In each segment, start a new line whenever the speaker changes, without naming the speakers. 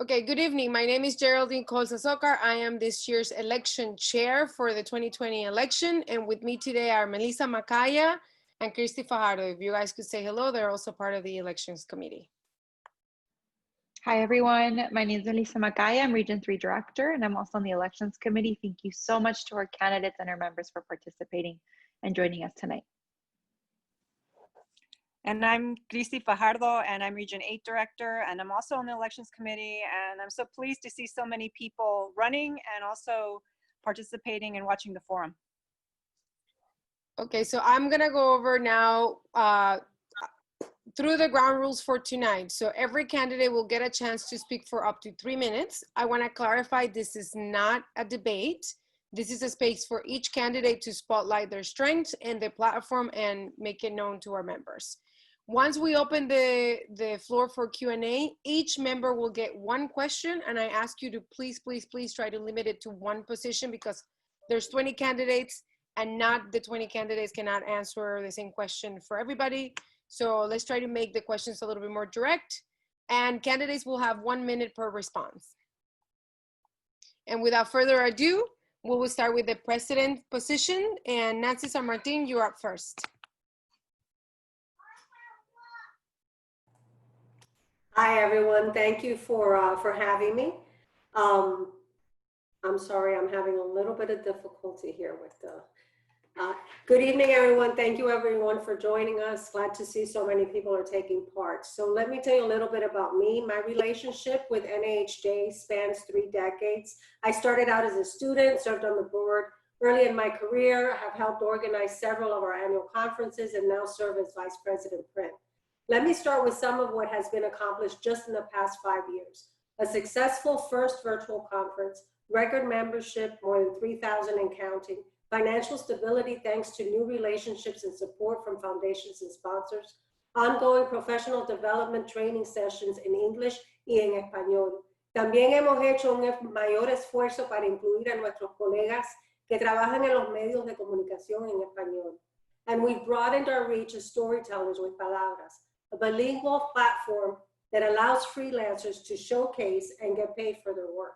Okay, good evening. My name is Geraldine Azocar. I am this year's election chair for the 2020 election. And with me today are Melissa Macaya and Cristy Fajardo. If you guys could say hello, they're also part of the elections committee.
Hi, everyone. My name is Melissa Macaya. I'm Region 3 Director, and I'm also on the Elections Committee. Thank you so much to our candidates and our members for participating and joining us tonight.
And I'm Cristy Fajardo, and I'm Region 8 Director, and I'm also on the Elections Committee, and I'm so pleased to see so many people running and also participating and watching the forum.
Okay, so I'm gonna go over now through the ground rules for tonight. So every candidate will get a chance to speak for up to 3 minutes. I wanna clarify, this is not a debate. This is a space for each candidate to spotlight their strengths and their platform and make it known to our members. Once we open the floor for Q&A, each member will get one question, and I ask you to please try to limit it to one position because there's 20 candidates and not the 20 candidates cannot answer the same question for everybody. So let's try to make the questions a little bit more direct, and candidates will have 1 minute per response. And without further ado, we will start with the president position, and Nancy San Martin, you're up first.
Hi, everyone. Thank you for having me. I'm sorry, I'm having a little bit of difficulty here with the, good evening, everyone. Thank you, everyone, for joining us. Glad to see so many people are taking part. So let me tell you a little bit about me. My relationship with NAHJ spans 3 decades. I started out as a student, served on the board early in my career, have helped organize several of our annual conferences, and now serve as Vice President Print. Let me start with some of what has been accomplished just in the past 5 years. A successful first virtual conference, record membership, more than 3,000 and counting, financial stability thanks to new relationships and support from foundations and sponsors, ongoing professional development training sessions in English y en español. También hemos hecho un mayor esfuerzo para incluir a nuestros colegas que trabajan en los medios de comunicación en español. And we've broadened our reach as storytellers with Palabras, a bilingual platform that allows freelancers to showcase and get paid for their work.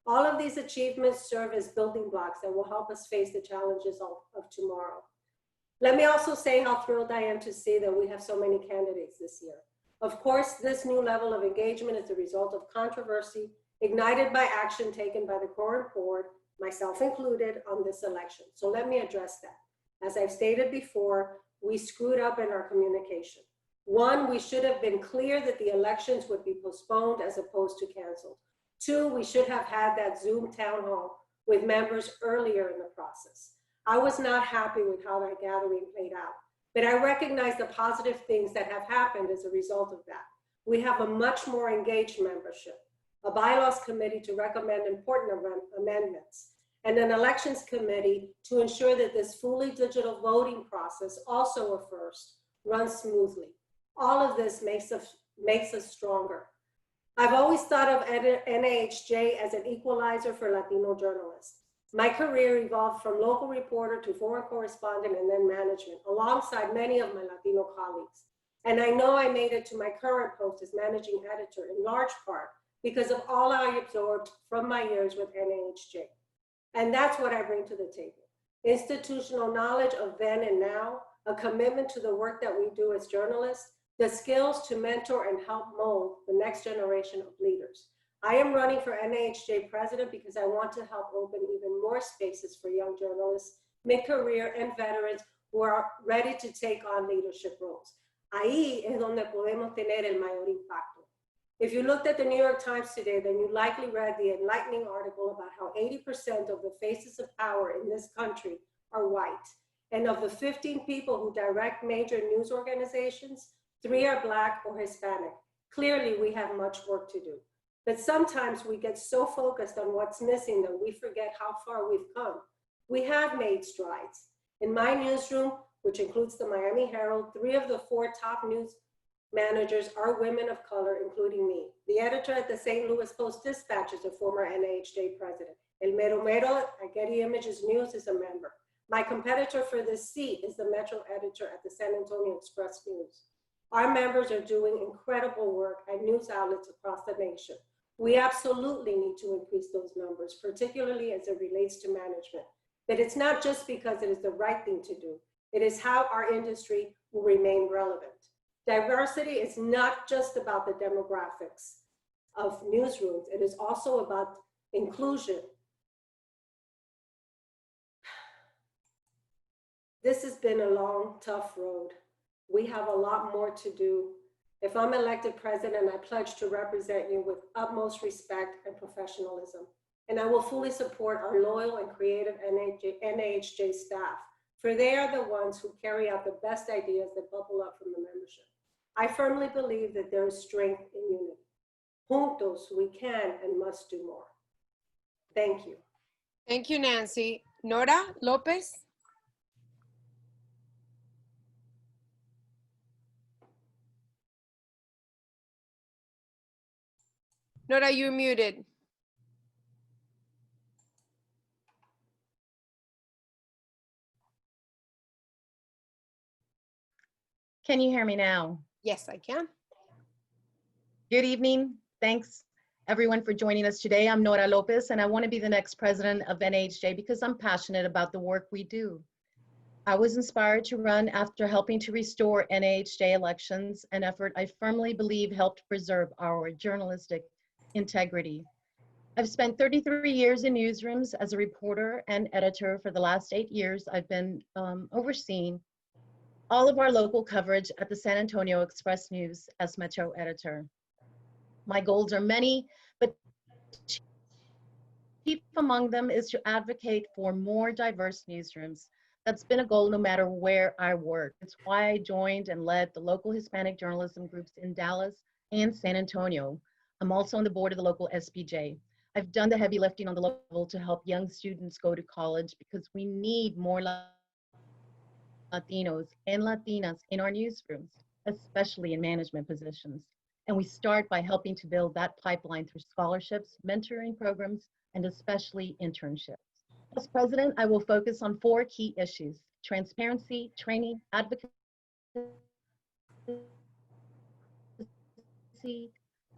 All of these achievements serve as building blocks that will help us face the challenges of tomorrow. Let me also say how thrilled I am to see that we have so many candidates this year. Of course, this new level of engagement is the result of controversy ignited by action taken by the current board, myself included, on this election. So let me address that. As I've stated before, we screwed up in our communication. 1, we should have been clear that the elections would be postponed as opposed to canceled. 2, we should have had that Zoom town hall with members earlier in the process. I was not happy with how that gathering played out, but I recognize the positive things that have happened as a result of that. We have a much more engaged membership, a bylaws committee to recommend important amendments, and an elections committee to ensure that this fully digital voting process, also a first, runs smoothly. All of this makes us stronger. I've always thought of NAHJ as an equalizer for Latino journalists. My career evolved from local reporter to foreign correspondent and then management, alongside many of my Latino colleagues. And I know I made it to my current post as managing editor in large part because of all I absorbed from my years with NAHJ. And that's what I bring to the table. Institutional knowledge of then and now, a commitment to the work that we do as journalists, the skills to mentor and help mold the next generation of leaders. I am running for NAHJ president because I want to help open even more spaces for young journalists, mid-career and veterans who are ready to take on leadership roles. Ahí es donde podemos tener el mayor impacto. If you looked at the New York Times today, then you likely read the enlightening article about how 80% of the faces of power in this country are white. And of the 15 people who direct major news organizations, 3 are Black or Hispanic. Clearly, we have much work to do. But sometimes we get so focused on what's missing that we forget how far we've come. We have made strides. In my newsroom, which includes the Miami Herald, 3 of the 4 top news managers are women of color, including me. The editor at the St. Louis Post-Dispatch is a former NAHJ president. El Mero Mero at Getty Images News is a member. My competitor for this seat is the Metro editor at the San Antonio Express News. Our members are doing incredible work at news outlets across the nation. We absolutely need to increase those numbers, particularly as it relates to management. But it's not just because it is the right thing to do. It is how our industry will remain relevant. Diversity is not just about the demographics of newsrooms. It is also about inclusion. This has been a long, tough road. We have a lot more to do. If I'm elected president, I pledge to represent you with utmost respect and professionalism. And I will fully support our loyal and creative NAHJ staff, for they are the ones who carry out the best ideas that bubble up from the membership. I firmly believe that there is strength in unity. Juntos, we can and must do more. Thank you.
Thank you, Nancy. Nora Lopez? Nora, you're muted.
Can you hear me now?
Yes, I can.
Good evening. Thanks everyone for joining us today. I'm Nora Lopez and I want to be the next president of NAHJ because I'm passionate about the work we do. I was inspired to run after helping to restore NAHJ elections, an effort I firmly believe helped preserve our journalistic integrity. I've spent 33 years in newsrooms as a reporter and editor. For the last 8 years, I've been overseeing all of our local coverage at the San Antonio Express News as Metro editor. My goals are many, but chief among them is to advocate for more diverse newsrooms. That's been a goal no matter where I work. It's why I joined and led the local Hispanic journalism groups in Dallas and San Antonio. I'm also on the board of the local SPJ. I've done the heavy lifting on the level to help young students go to college because we need more Latinos and Latinas in our newsrooms, especially in management positions. And we start by helping to build that pipeline through scholarships, mentoring programs, and especially internships. As president, I will focus on 4 key issues: transparency, training, advocacy,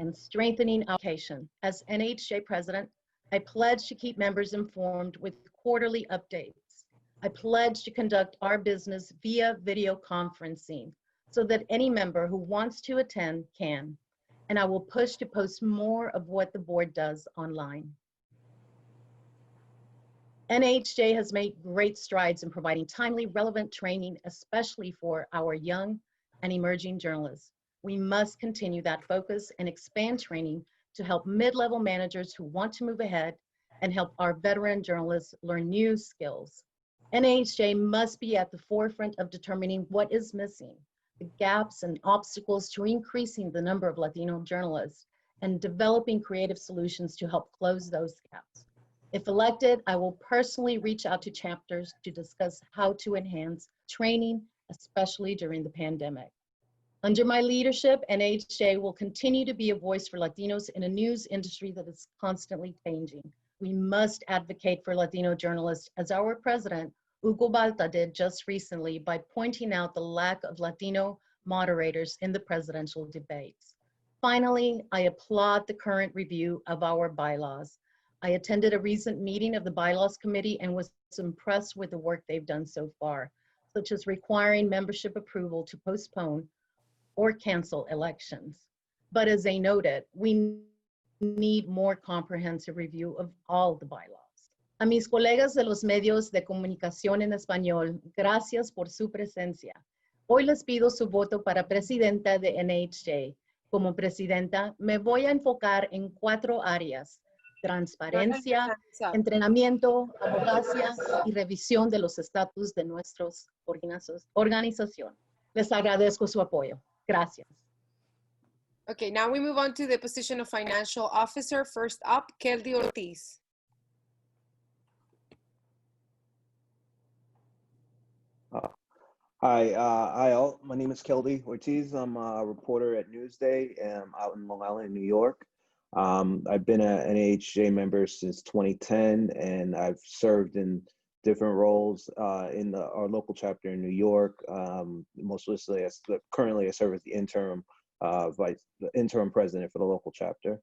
and strengthening education. As NAHJ president, I pledge to keep members informed with quarterly updates. I pledge to conduct our business via video conferencing so that any member who wants to attend can. And I will push to post more of what the board does online. NAHJ has made great strides in providing timely, relevant training, especially for our young and emerging journalists. We must continue that focus and expand training to help mid-level managers who want to move ahead and help our veteran journalists learn new skills. NAHJ must be at the forefront of determining what is missing, the gaps and obstacles to increasing the number of Latino journalists, and developing creative solutions to help close those gaps. If elected, I will personally reach out to chapters to discuss how to enhance training, especially during the pandemic. Under my leadership, NAHJ will continue to be a voice for Latinos in a news industry that is constantly changing. We must advocate for Latino journalists, as our president, Hugo Balta, did just recently by pointing out the lack of Latino moderators in the presidential debates. Finally, I applaud the current review of our bylaws. I attended a recent meeting of the Bylaws Committee and was impressed with the work they've done so far, such as requiring membership approval to postpone or cancel elections. But as they noted, we need more comprehensive review of all the bylaws. A mis colegas de los medios de comunicación en español, gracias por su presencia. Hoy les pido su voto para presidenta de NAHJ. Como presidenta, me voy a enfocar en 4 áreas: transparencia, entrenamiento, abogacía y revisión de los estatus de nuestras organizaciones. Les agradezco su apoyo. Gracias.
Okay, now we move on to the position of financial officer. First up, Keldy Ortiz.
Hi, all. My name is Keldy Ortiz. I'm a reporter at Newsday out in Long Island, New York. I've been an NAHJ member since 2010, and I've served in different roles in our local chapter in New York. Most recently, currently I serve as the interim president for the local chapter.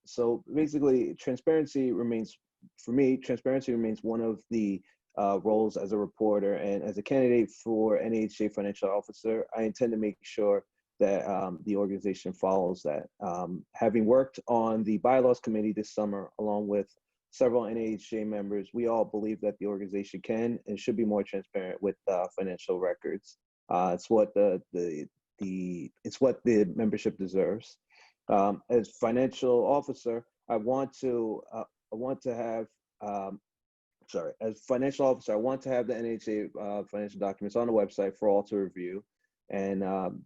So basically, transparency remains, for me, transparency remains one of the roles as a reporter, and as a candidate for NAHJ financial officer, I intend to make sure that the organization follows that. Having worked on the bylaws committee this summer, along with several NAHJ members, we all believe that the organization can and should be more transparent with financial records. It's what it's what the membership deserves. As financial officer, I want to have as financial officer, I want to have the NAHJ financial documents on the website for all to review. And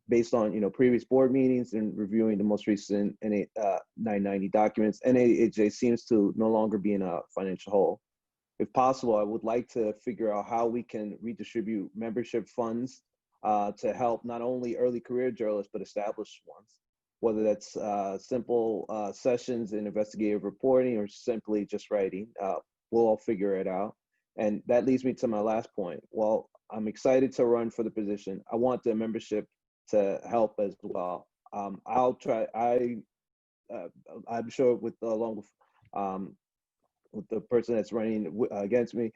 based on previous board meetings and reviewing the most recent 990 documents, NAHJ seems to no longer be in a financial hole. If possible, I would like to figure out how we can redistribute membership funds to help not only early career journalists but established ones. Whether that's simple sessions in investigative reporting or simply just writing, we'll all figure it out. And that leads me to my last point. Well, I'm excited to run for the position. I want the membership to help as well. I'll try. I'm sure along with the person that's running against me,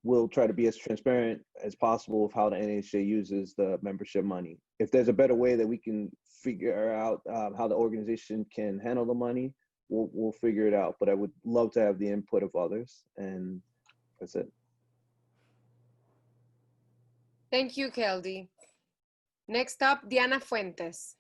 we'll try to be as transparent as possible with how the NAHJ uses the membership money. If there's a better way that we can figure out how the organization can handle the money, we'll figure it out. But I would love to have the input of others, and that's it.
Thank you, Keldy. Next up, Diana Fuentes.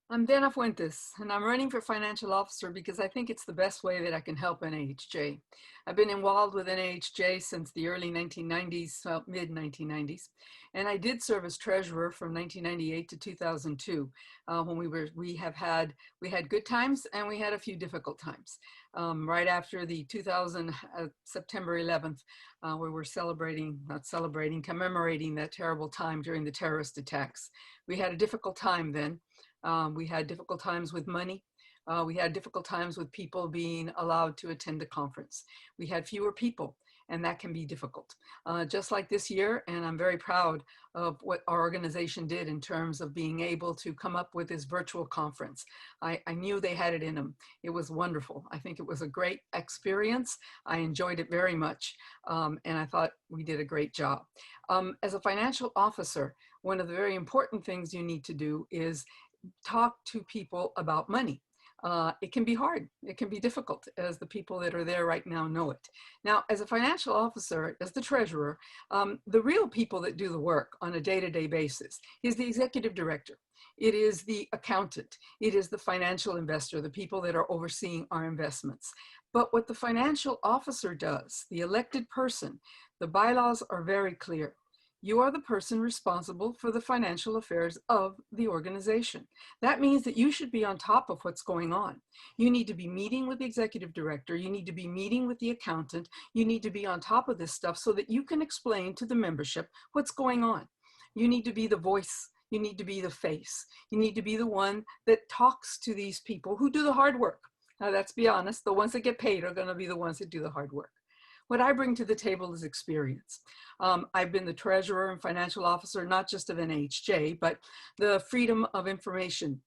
I'm Diana Fuentes, and I'm running for financial officer because I think it's the best way that I can help NAHJ. I've been involved with NAHJ since the early 1990s, well, mid 1990s, and I did serve as treasurer from 1998 to 2002. When we had good times and we had a few difficult times. Right after the 2000 September 11th, we were commemorating that terrible time during the terrorist attacks. We had a difficult time then. We had difficult times with money. We had difficult times with people being allowed to attend the conference. We had fewer people, and that can be difficult. Just like this year, and I'm very proud of what our organization did in terms of being able to come up with this virtual conference. I knew they had it in them. It was wonderful. I think it was a great experience. I enjoyed it very much, and I thought we did a great job. As a financial officer, one of the very important things you need to do is talk to people about money. It can be hard. It can be difficult, as the people that are there right now know it. Now, as a financial officer, as the treasurer, the real people that do the work on a day-to-day basis is the executive director. It is the accountant. It is the financial investor, the people that are overseeing our investments. But what the financial officer does, the elected person, the bylaws are very clear. You are the person responsible for the financial affairs of the organization. That means that you should be on top of what's going on. You need to be meeting with the executive director. You need to be meeting with the accountant. You need to be on top of this stuff so that you can explain to the membership what's going on. You need to be the voice. You need to be the face. You need to be the one that talks to these people who do the hard work. Now, let's be honest, the ones that get paid are going to be the ones that do the hard work. What I bring to the table is experience. I've been the treasurer and financial officer, not just of NAHJ, but the Freedom of Information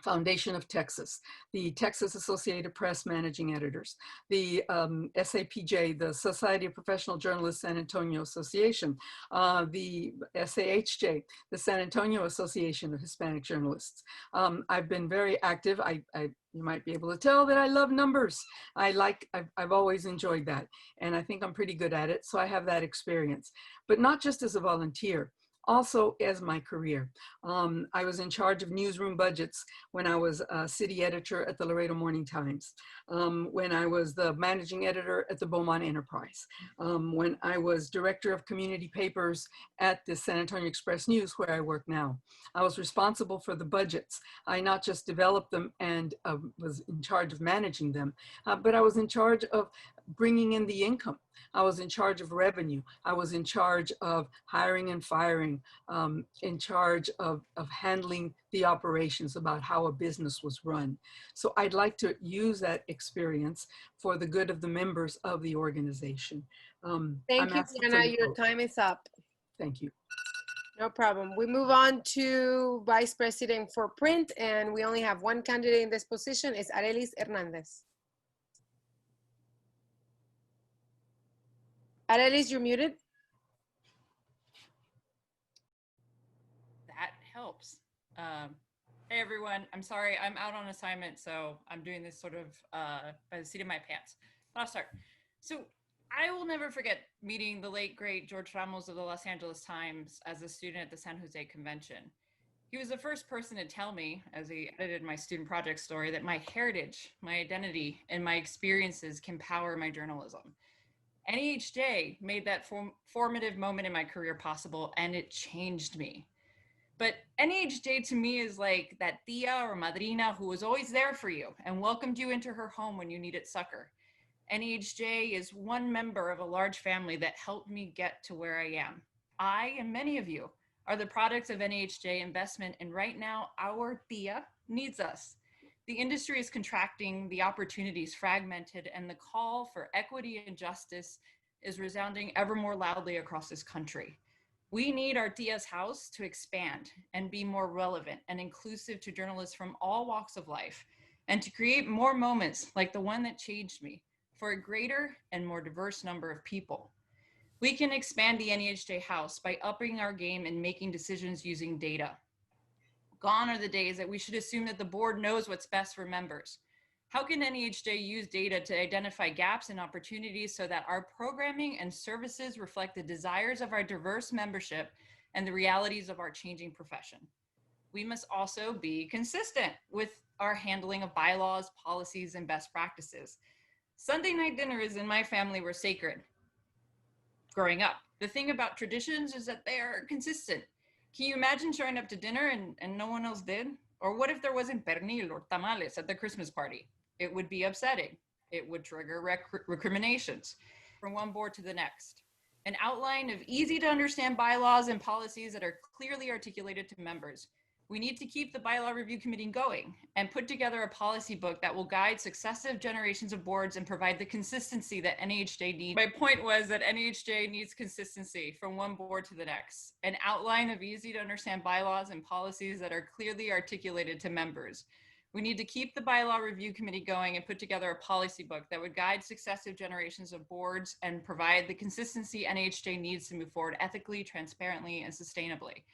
Foundation of Texas, the Texas Associated Press Managing Editors, the SAPJ, the Society of Professional Journalists San Antonio Association, the SAHJ, the San Antonio Association of Hispanic Journalists. I've been very active. You might be able to tell that I love numbers. I've always enjoyed that, and I think I'm pretty good at it, so I have that experience. But not just as a volunteer, also as my career. I was in charge of newsroom budgets when I was a city editor at the Laredo Morning Times, when I was the managing editor at the Beaumont Enterprise, when I was director of community papers at the San Antonio Express News, where I work now. I was responsible for the budgets. I not just developed them and was in charge of managing them, but I was in charge of bringing in the income. I was in charge of revenue. I was in charge of hiring and firing, in charge of handling the operations, about how a business was run. So I'd like to use that experience for the good of the members of the organization.
Thank you, Diana. Your time is up.
Thank you.
No problem. We move on to Vice President for Print, and we only have one candidate in this position. It's Arelis Hernandez. Arelis, you're muted.
That helps. Hey everyone, I'm sorry, I'm out on assignment, so I'm doing this sort of by the seat of my pants. But I'll start. So I will never forget meeting the late, great George Ramos of the Los Angeles Times as a student at the San Jose Convention. He was the first person to tell me, as he edited my student project story, that my heritage, my identity, and my experiences can power my journalism. NAHJ made that formative moment in my career possible, and it changed me. But NAHJ to me is like that tia or madrina who was always there for you and welcomed you into her home when you needed succor. NAHJ is one member of a large family that helped me get to where I am. I and many of you are the products of NAHJ investment, and right now our tia needs us. The industry is contracting, the opportunities fragmented, and the call for equity and justice is resounding ever more loudly across this country. We need our tia's house to expand and be more relevant and inclusive to journalists from all walks of life, and to create more moments like the one that changed me for a greater and more diverse number of people. We can expand the NAHJ house by upping our game and making decisions using data. Gone are the days that we should assume that the board knows what's best for members. How can NAHJ use data to identify gaps and opportunities so that our programming and services reflect the desires of our diverse membership and the realities of our changing profession? We must also be consistent with our handling of bylaws, policies, and best practices. Sunday night dinners in my family were sacred growing up. The thing about traditions is that they are consistent. Can you imagine showing up to dinner and no one else did? Or what if there wasn't pernil or tamales at the Christmas party? It would be upsetting. It would trigger recriminations from one board to the next. An outline of easy to understand bylaws and policies that are clearly articulated to members. We need to keep the bylaw review committee going and put together a policy book that will guide successive generations of boards and provide the consistency that NAHJ needs. My point was that NAHJ needs consistency from one board to the next. An outline of easy to understand bylaws and policies that are clearly articulated to members. We need to keep the bylaw review committee going and put together a policy book that would guide successive generations of boards and provide the consistency NAHJ needs to move forward ethically, transparently, and sustainably.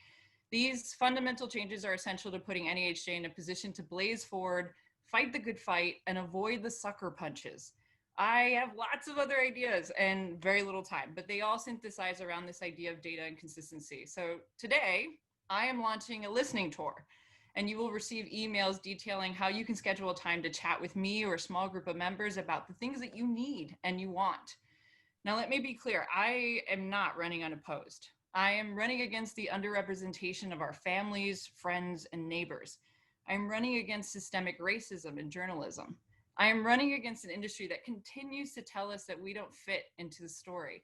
These fundamental changes are essential to putting NAHJ in a position to blaze forward, fight the good fight, and avoid the sucker punches. I have lots of other ideas and very little time, but they all synthesize around this idea of data and consistency. So today, I am launching a listening tour, and you will receive emails detailing how you can schedule a time to chat with me or a small group of members about the things that you need and you want. Now, let me be clear, I am not running unopposed. I am running against the underrepresentation of our families, friends, and neighbors. I'm running against systemic racism in journalism. I am running against an industry that continues to tell us that we don't fit into the story.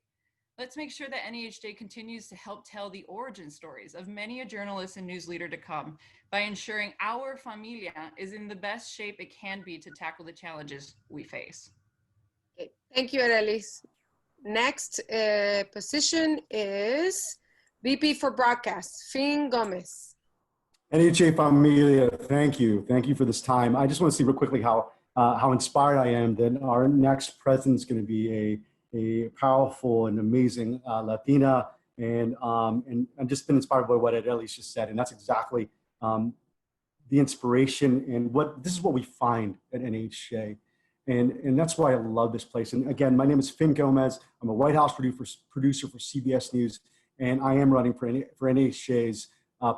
Let's make sure that NAHJ continues to help tell the origin stories of many a journalist and news leader to come by ensuring our familia is in the best shape it can be to tackle the challenges we face.
Okay. Thank you, Arelis. Next position is VP for Broadcast, Fin Gomez.
NAHJ Familia, thank you. Thank you for this time. I just want to see real quickly how inspired I am that our next president is going to be a powerful and amazing Latina. And I've just been inspired by what Arelis just said. And that's exactly the inspiration and this is what we find at NAHJ. And that's why I love this place. And again, my name is Fin Gomez. I'm a White House producer for CBS News. And I am running for NAHJ's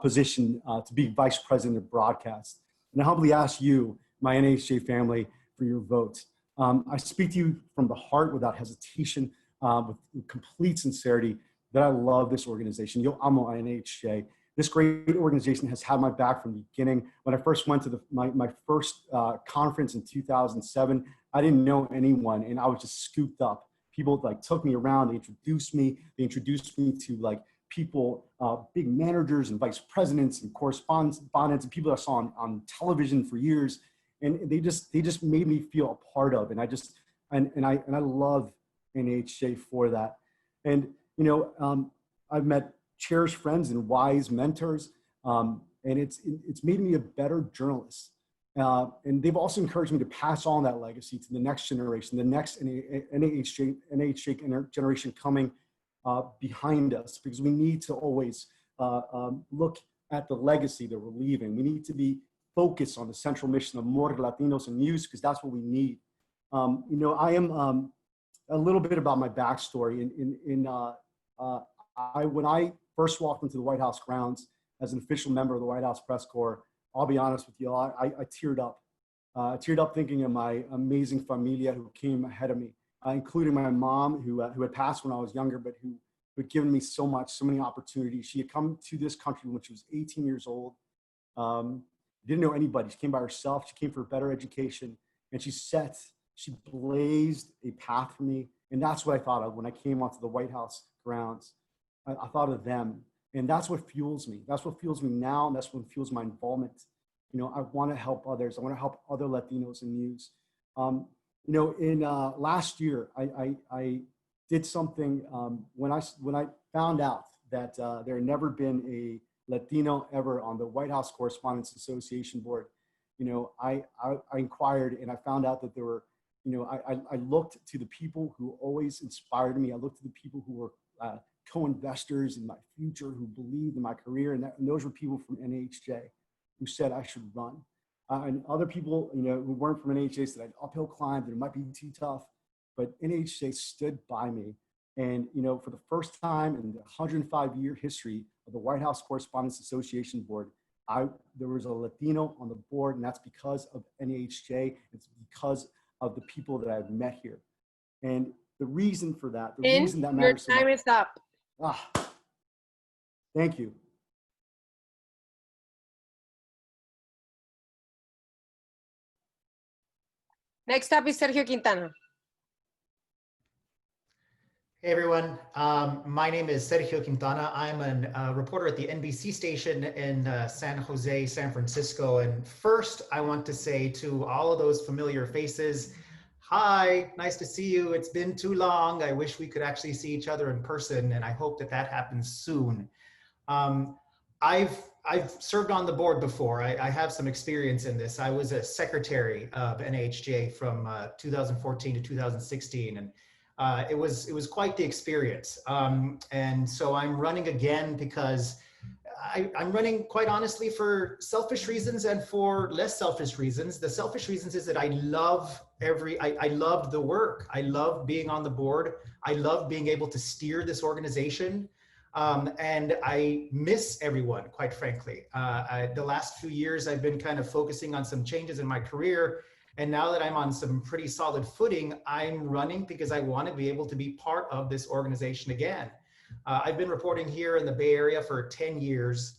position to be Vice President of Broadcast. And I humbly ask you, my NAHJ family, for your vote. I speak to you from the heart without hesitation, with complete sincerity, that I love this organization. Yo amo NAHJ. This great organization has had my back from the beginning. When I first went to my first conference in 2007, I didn't know anyone, and I was just scooped up. People took me around, they introduced me to people, big managers and vice presidents and correspondents and people that I saw on television for years. And they just made me feel a part of, and I love NAHJ for that. And I've met cherished friends and wise mentors. And it's made me a better journalist. And they've also encouraged me to pass on that legacy to the next generation, the next NAHJ generation coming behind us, because we need to always look at the legacy that we're leaving. We need to be focused on the central mission of more Latinos in news, because that's what we need. You know, I am a little bit about my backstory. When I first walked into the White House grounds as an official member of the White House Press Corps, I'll be honest with you, I teared up. I teared up thinking of my amazing familia who came ahead of me, including my mom, who had passed when I was younger, but who had given me so much, so many opportunities. She had come to this country when she was 18 years old. Didn't know anybody. She came by herself. She came for a better education, and she blazed a path for me. And that's what I thought of when I came onto the White House grounds. I thought of them. And that's what fuels me. That's what fuels me now, and that's what fuels my involvement. You know, I want to help others. I want to help other Latinos in news. You know, in last year, I did something when I found out that there had never been a Latino ever on the White House Correspondents Association board. You know, I inquired, and I found out that there were, you know, I looked to the people who always inspired me. I looked to the people who were co-investors in my future, who believed in my career, and those were people from NAHJ who said I should run. And other people, you know, who weren't from NAHJ said I'd uphill climb, that it might be too tough, but NAHJ stood by me. And, you know, for the first time in the 105-year history of the White House Correspondents Association board, there was a Latino on the board, and that's because of NAHJ. It's because of the people that I've met here. And the reason for that, the reason that matters so much.
Your time is up.
Thank you.
Next up is Sergio Quintana.
Hey everyone, my name is Sergio Quintana. I'm a reporter at the NBC station in San Jose, San Francisco. And first, I want to say to all of those familiar faces, hi, nice to see you. It's been too long. I wish we could actually see each other in person, and I hope that that happens soon. I've served on the board before. I have some experience in this. I was a secretary of NAHJ from 2014 to 2016, and it was quite the experience. And so I'm running again because I'm running, quite honestly, for selfish reasons and for less selfish reasons. The selfish reasons is that I loved the work. I love being on the board. I love being able to steer this organization. And I miss everyone, quite frankly. The last few years, I've been kind of focusing on some changes in my career. And now that I'm on some pretty solid footing, I'm running because I want to be able to be part of this organization again. I've been reporting here in the Bay Area for 10 years.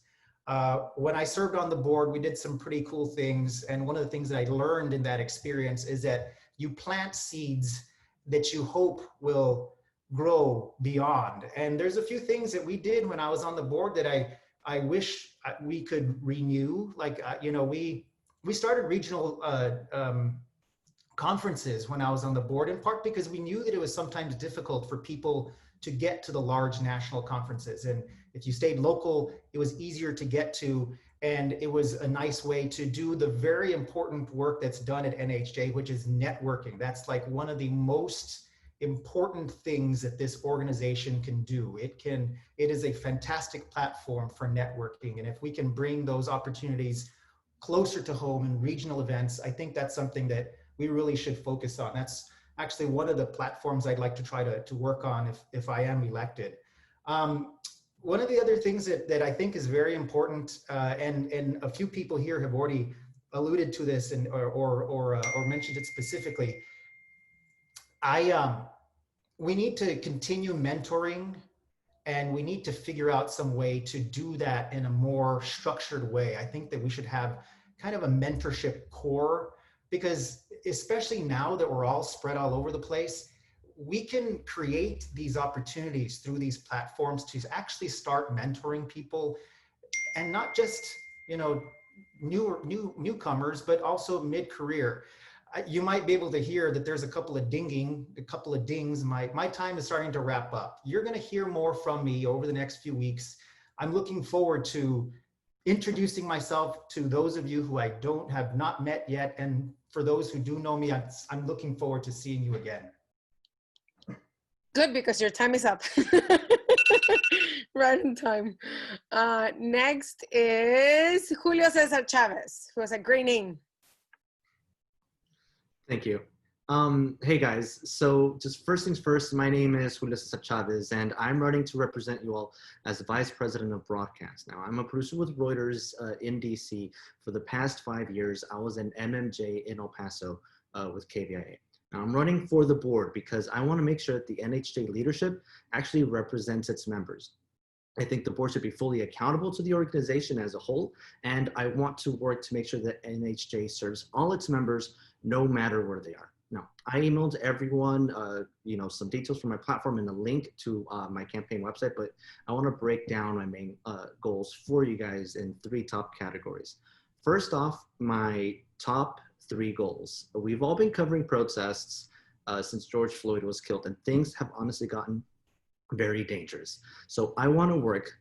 When I served on the board, we did some pretty cool things. And one of the things that I learned in that experience is that you plant seeds that you hope will grow beyond. And there's a few things that we did when I was on the board that I wish we could renew. Like, you know, we started regional conferences when I was on the board, in part because we knew that it was sometimes difficult for people to get to the large national conferences. And if you stayed local, it was easier to get to. And it was a nice way to do the very important work that's done at NAHJ, which is networking. That's like one of the most important things that this organization can do. It is a fantastic platform for networking. And if we can bring those opportunities closer to home in regional events, I think that's something that we really should focus on. That's actually one of the platforms I'd like to try to work on if I am elected. One of the other things that I think is very important, and a few people here have already alluded to this or mentioned it specifically, we need to continue mentoring, and we need to figure out some way to do that in a more structured way. I think that we should have kind of a mentorship core, because especially now that we're all spread all over the place, we can create these opportunities through these platforms to actually start mentoring people, and not just, you know, newcomers, but also mid-career. You might be able to hear that there's a couple of dings. My time is starting to wrap up. You're going to hear more from me over the next few weeks I'm looking forward to introducing myself to those of you who I have not met yet. And for those who do know me, I'm looking forward to seeing you again.
Good, because your time is up. Right in time. Next is Julio Cesar Chavez, who has a great name.
Thank you. Hey guys, so just first things first, my name is Julio Cesar Chavez, and I'm running to represent you all as the Vice President of Broadcast. Now, I'm a producer with Reuters in DC. For the past 5 years, I was an MMJ in El Paso with KVIA. Now, I'm running for the board because I want to make sure that the NHJ leadership actually represents its members. I think the board should be fully accountable to the organization as a whole, and I want to work to make sure that NHJ serves all its members no matter where they are. Now, I emailed everyone, some details from my platform and a link to my campaign website, but I want to break down my main goals for you guys in 3 top categories. First off, my top 3 goals. We've all been covering protests since George Floyd was killed, and things have honestly gotten very dangerous. So I want to work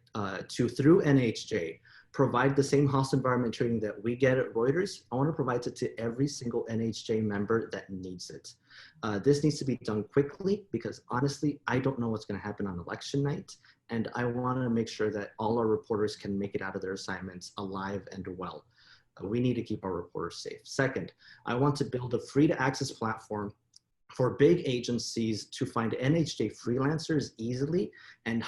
to, through NHJ, provide the same hostile environment training that we get at Reuters. I want to provide it to every single NHJ member that needs it. This needs to be done quickly because honestly, I don't know what's going to happen on election night. And I want to make sure that all our reporters can make it out of their assignments alive and well. We need to keep our reporters safe. Second, I want to build a free to access platform for big agencies to find NHJ freelancers easily and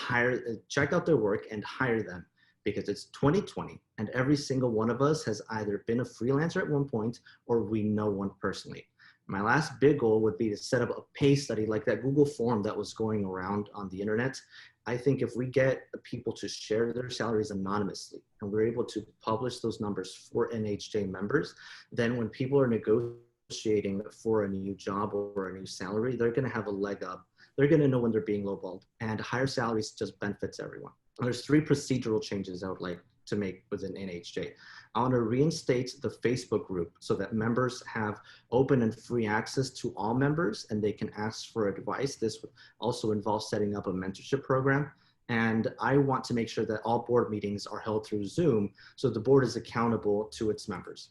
check out their work and hire them, because it's 2020 and every single one of us has either been a freelancer at one point or we know one personally. My last big goal would be to set up a pay study like that Google form that was going around on the internet. I think if we get people to share their salaries anonymously and we're able to publish those numbers for NHJ members, then when people are negotiating for a new job or a new salary, they're going to have a leg up. They're going to know when they're being lowballed, and higher salaries just benefits everyone. And there's 3 procedural changes I would like to make within NHJ. I want to reinstate the Facebook group so that members have open and free access to all members and they can ask for advice. This would also involve setting up a mentorship program. And I want to make sure that all board meetings are held through Zoom so the board is accountable to its members.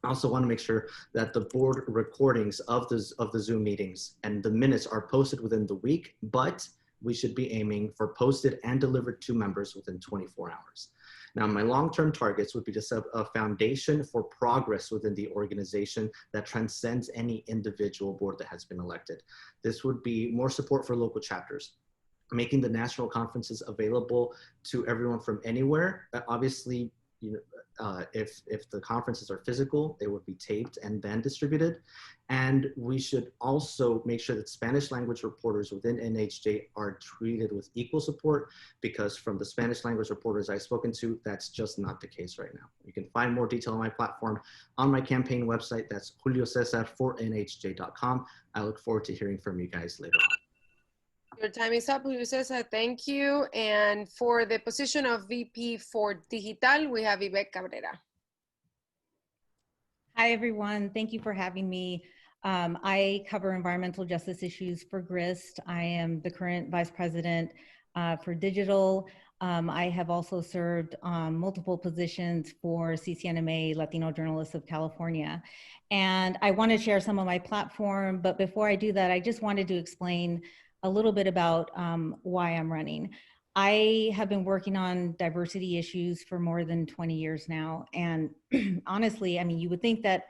I also want to make sure that the board recordings of the Zoom meetings and the minutes are posted within the week, but we should be aiming for posted and delivered to members within 24 hours. Now, my long-term targets would be to set up a foundation for progress within the organization that transcends any individual board that has been elected. This would be more support for local chapters, making the national conferences available to everyone from anywhere. Obviously, if the conferences are physical, they would be taped and then distributed. And we should also make sure that Spanish language reporters within NHJ are treated with equal support, because from the Spanish language reporters I've spoken to, that's just not the case right now. You can find more detail on my platform on my campaign website. That's juliocesar4nhj.com. I look forward to hearing from you guys later on.
Your time is up, Julio Cesar. Thank you. And for the position of VP for Digital, we have Yvette Cabrera.
Hi, everyone. Thank you for having me. I cover environmental justice issues for GRIST. I am the current Vice President for Digital. I have also served multiple positions for CCNMA, Latino Journalists of California. And I want to share some of my platform, but before I do that, I just wanted to explain a little bit about why I'm running. I have been working on diversity issues for more than 20 years now. And honestly, I mean, you would think that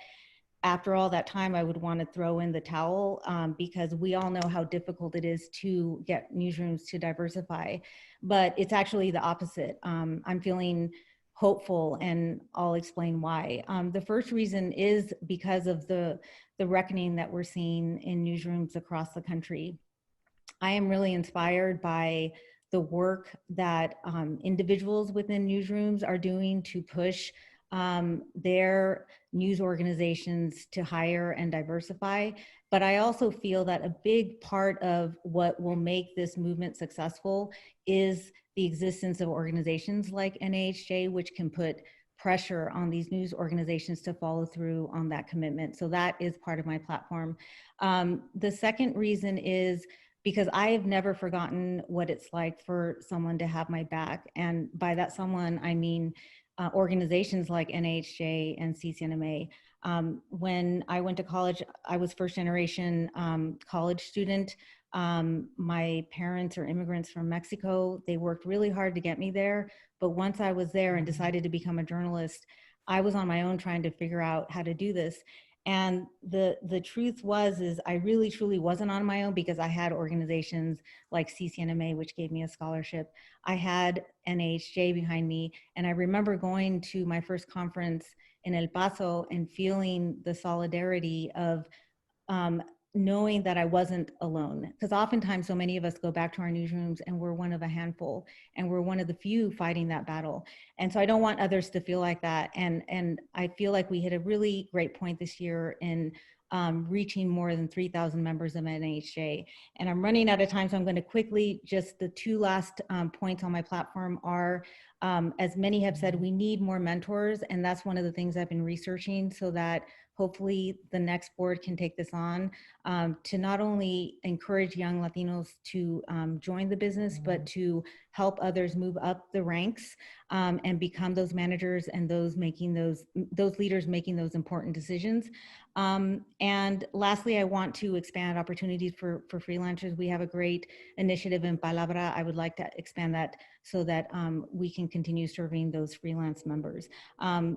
after all that time, I would want to throw in the towel because we all know how difficult it is to get newsrooms to diversify, but it's actually the opposite. I'm feeling hopeful, and I'll explain why. The first reason is because of the reckoning that we're seeing in newsrooms across the country. I am really inspired by the work that individuals within newsrooms are doing to push their news organizations to hire and diversify. But I also feel that a big part of what will make this movement successful is the existence of organizations like NAHJ, which can put pressure on these news organizations to follow through on that commitment. So that is part of my platform. The second reason is because I have never forgotten what it's like for someone to have my back. And by that someone, I mean organizations like NAHJ and CCNMA. When I went to college, I was first generation college student. My parents are immigrants from Mexico. They worked really hard to get me there. But once I was there and decided to become a journalist, I was on my own trying to figure out how to do this. And the truth is I really truly wasn't on my own, because I had organizations like CCNMA, which gave me a scholarship. I had NAHJ behind me. And I remember going to my first conference in El Paso and feeling the solidarity of knowing that I wasn't alone. Because oftentimes so many of us go back to our newsrooms and we're one of a handful, and we're one of the few fighting that battle. And so I don't want others to feel like that. And I feel like we hit a really great point this year in reaching more than 3,000 members of NAHJ. And I'm running out of time, so I'm going to quickly, just the two last points on my platform are, as many have said, we need more mentors. And that's one of the things I've been researching, so that hopefully the next board can take this on, to not only encourage young Latinos to join the business, but to help others move up the ranks and become those managers and those leaders making those important decisions. And lastly, I want to expand opportunities for freelancers. We have a great initiative in Palabra. I would like to expand that so that we can continue serving those freelance members.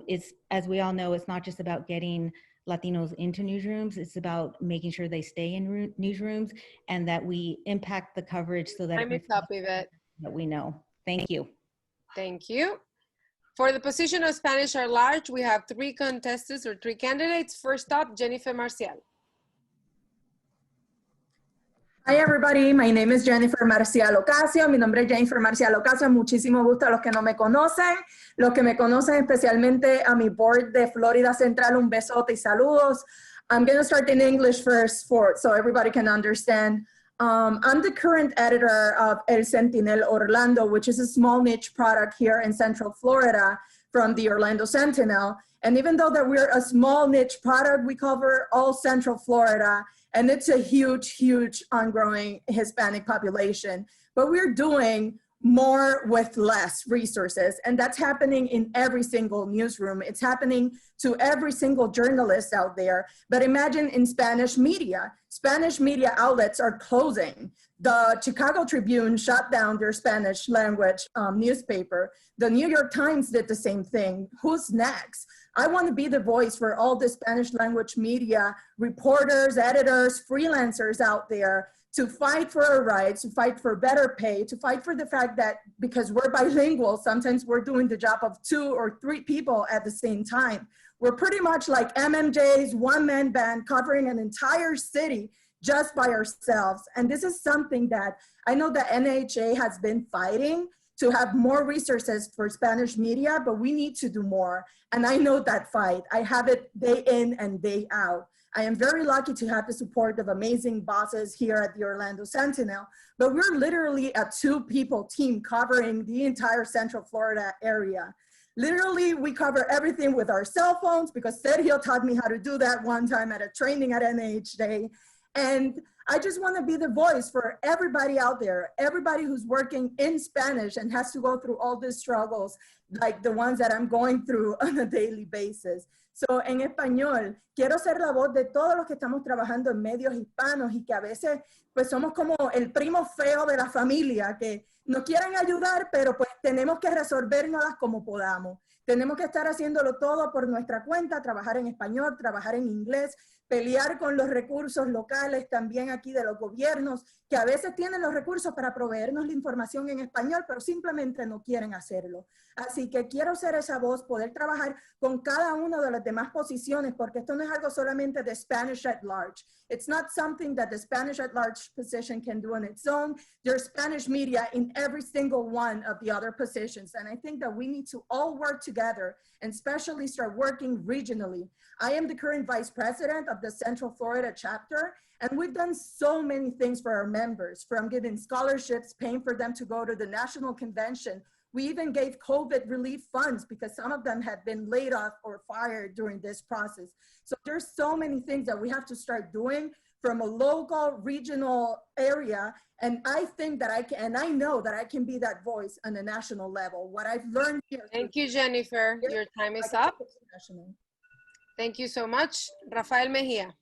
It's, as we all know, it's not just about getting Latinos into newsrooms, it's about making sure they stay in newsrooms, and that we impact the coverage so that
Yvette.
that we know. Thank you.
Thank you. For the position of Spanish at large, we have three contestants or three candidates. First up, Jennifer Marcial.
Hi everybody, my name is Jennifer Marcial Ocasio. Mi nombre es Jennifer Marcial Ocasio. Muchísimo gusto a los que no me conocen. Los que me conocen, especialmente a mi board de Florida Central, un besote y saludos. I'm going to start in English first so everybody can understand. I'm the current editor of El Sentinel Orlando, which is a small niche product here in Central Florida from the Orlando Sentinel. And even though that we're a small niche product, we cover all Central Florida. And it's a huge, huge ongoing Hispanic population. But we're doing more with less resources. And that's happening in every single newsroom. It's happening to every single journalist out there. But imagine in Spanish media outlets are closing. The Chicago Tribune shut down their Spanish language newspaper. The New York Times did the same thing. Who's next? I want to be the voice for all the Spanish language media, reporters, editors, freelancers out there to fight for our rights, to fight for better pay, to fight for the fact that because we're bilingual, sometimes we're doing the job of 2 or 3 people at the same time. We're pretty much like MMJ's one-man band covering an entire city just by ourselves. And this is something that I know that NAHJ has been fighting to have more resources for Spanish media, but we need to do more. And I know that fight. I have it day in and day out. I am very lucky to have the support of amazing bosses here at the Orlando Sentinel, but we're literally a 2-people team covering the entire Central Florida area. Literally, we cover everything with our cell phones because Sergio taught me how to do that one time at a training at NAHJ. And I just want to be the voice for everybody out there, everybody who's working in Spanish and has to go through all these struggles like the ones that I'm going through on a daily basis. So, en español, quiero ser la voz de todos los que estamos trabajando en medios hispanos y que a veces pues somos como el primo feo de la familia, que nos quieren ayudar, pero pues tenemos que resolvernoslas como podamos. Tenemos que estar haciéndolo todo por nuestra cuenta, trabajar en español, trabajar en inglés, pelear con los recursos locales también aquí de los gobiernos, que a veces tienen los recursos para proveernos la información en español, pero simplemente no quieren hacerlo. Así que quiero ser esa voz, poder trabajar con cada una de las demás posiciones, porque esto no es algo solamente de Spanish at large. It's not something that the Spanish at large position can do on its own. There's Spanish media in every single one of the other positions. And I think that we need to all work together and especially start working regionally. I am the current vice president of the Central Florida chapter, and we've done so many things for our members, from giving scholarships, paying for them to go to the national convention. We even gave COVID relief funds because some of them had been laid off or fired during this process. So there's so many things that we have to start doing from a local, regional area. And I think that I can, and I know that I can be that voice on a national level. What I've learned here.
Thank you, Jennifer. Your time is up. Thank you so much. Rafael Mejia.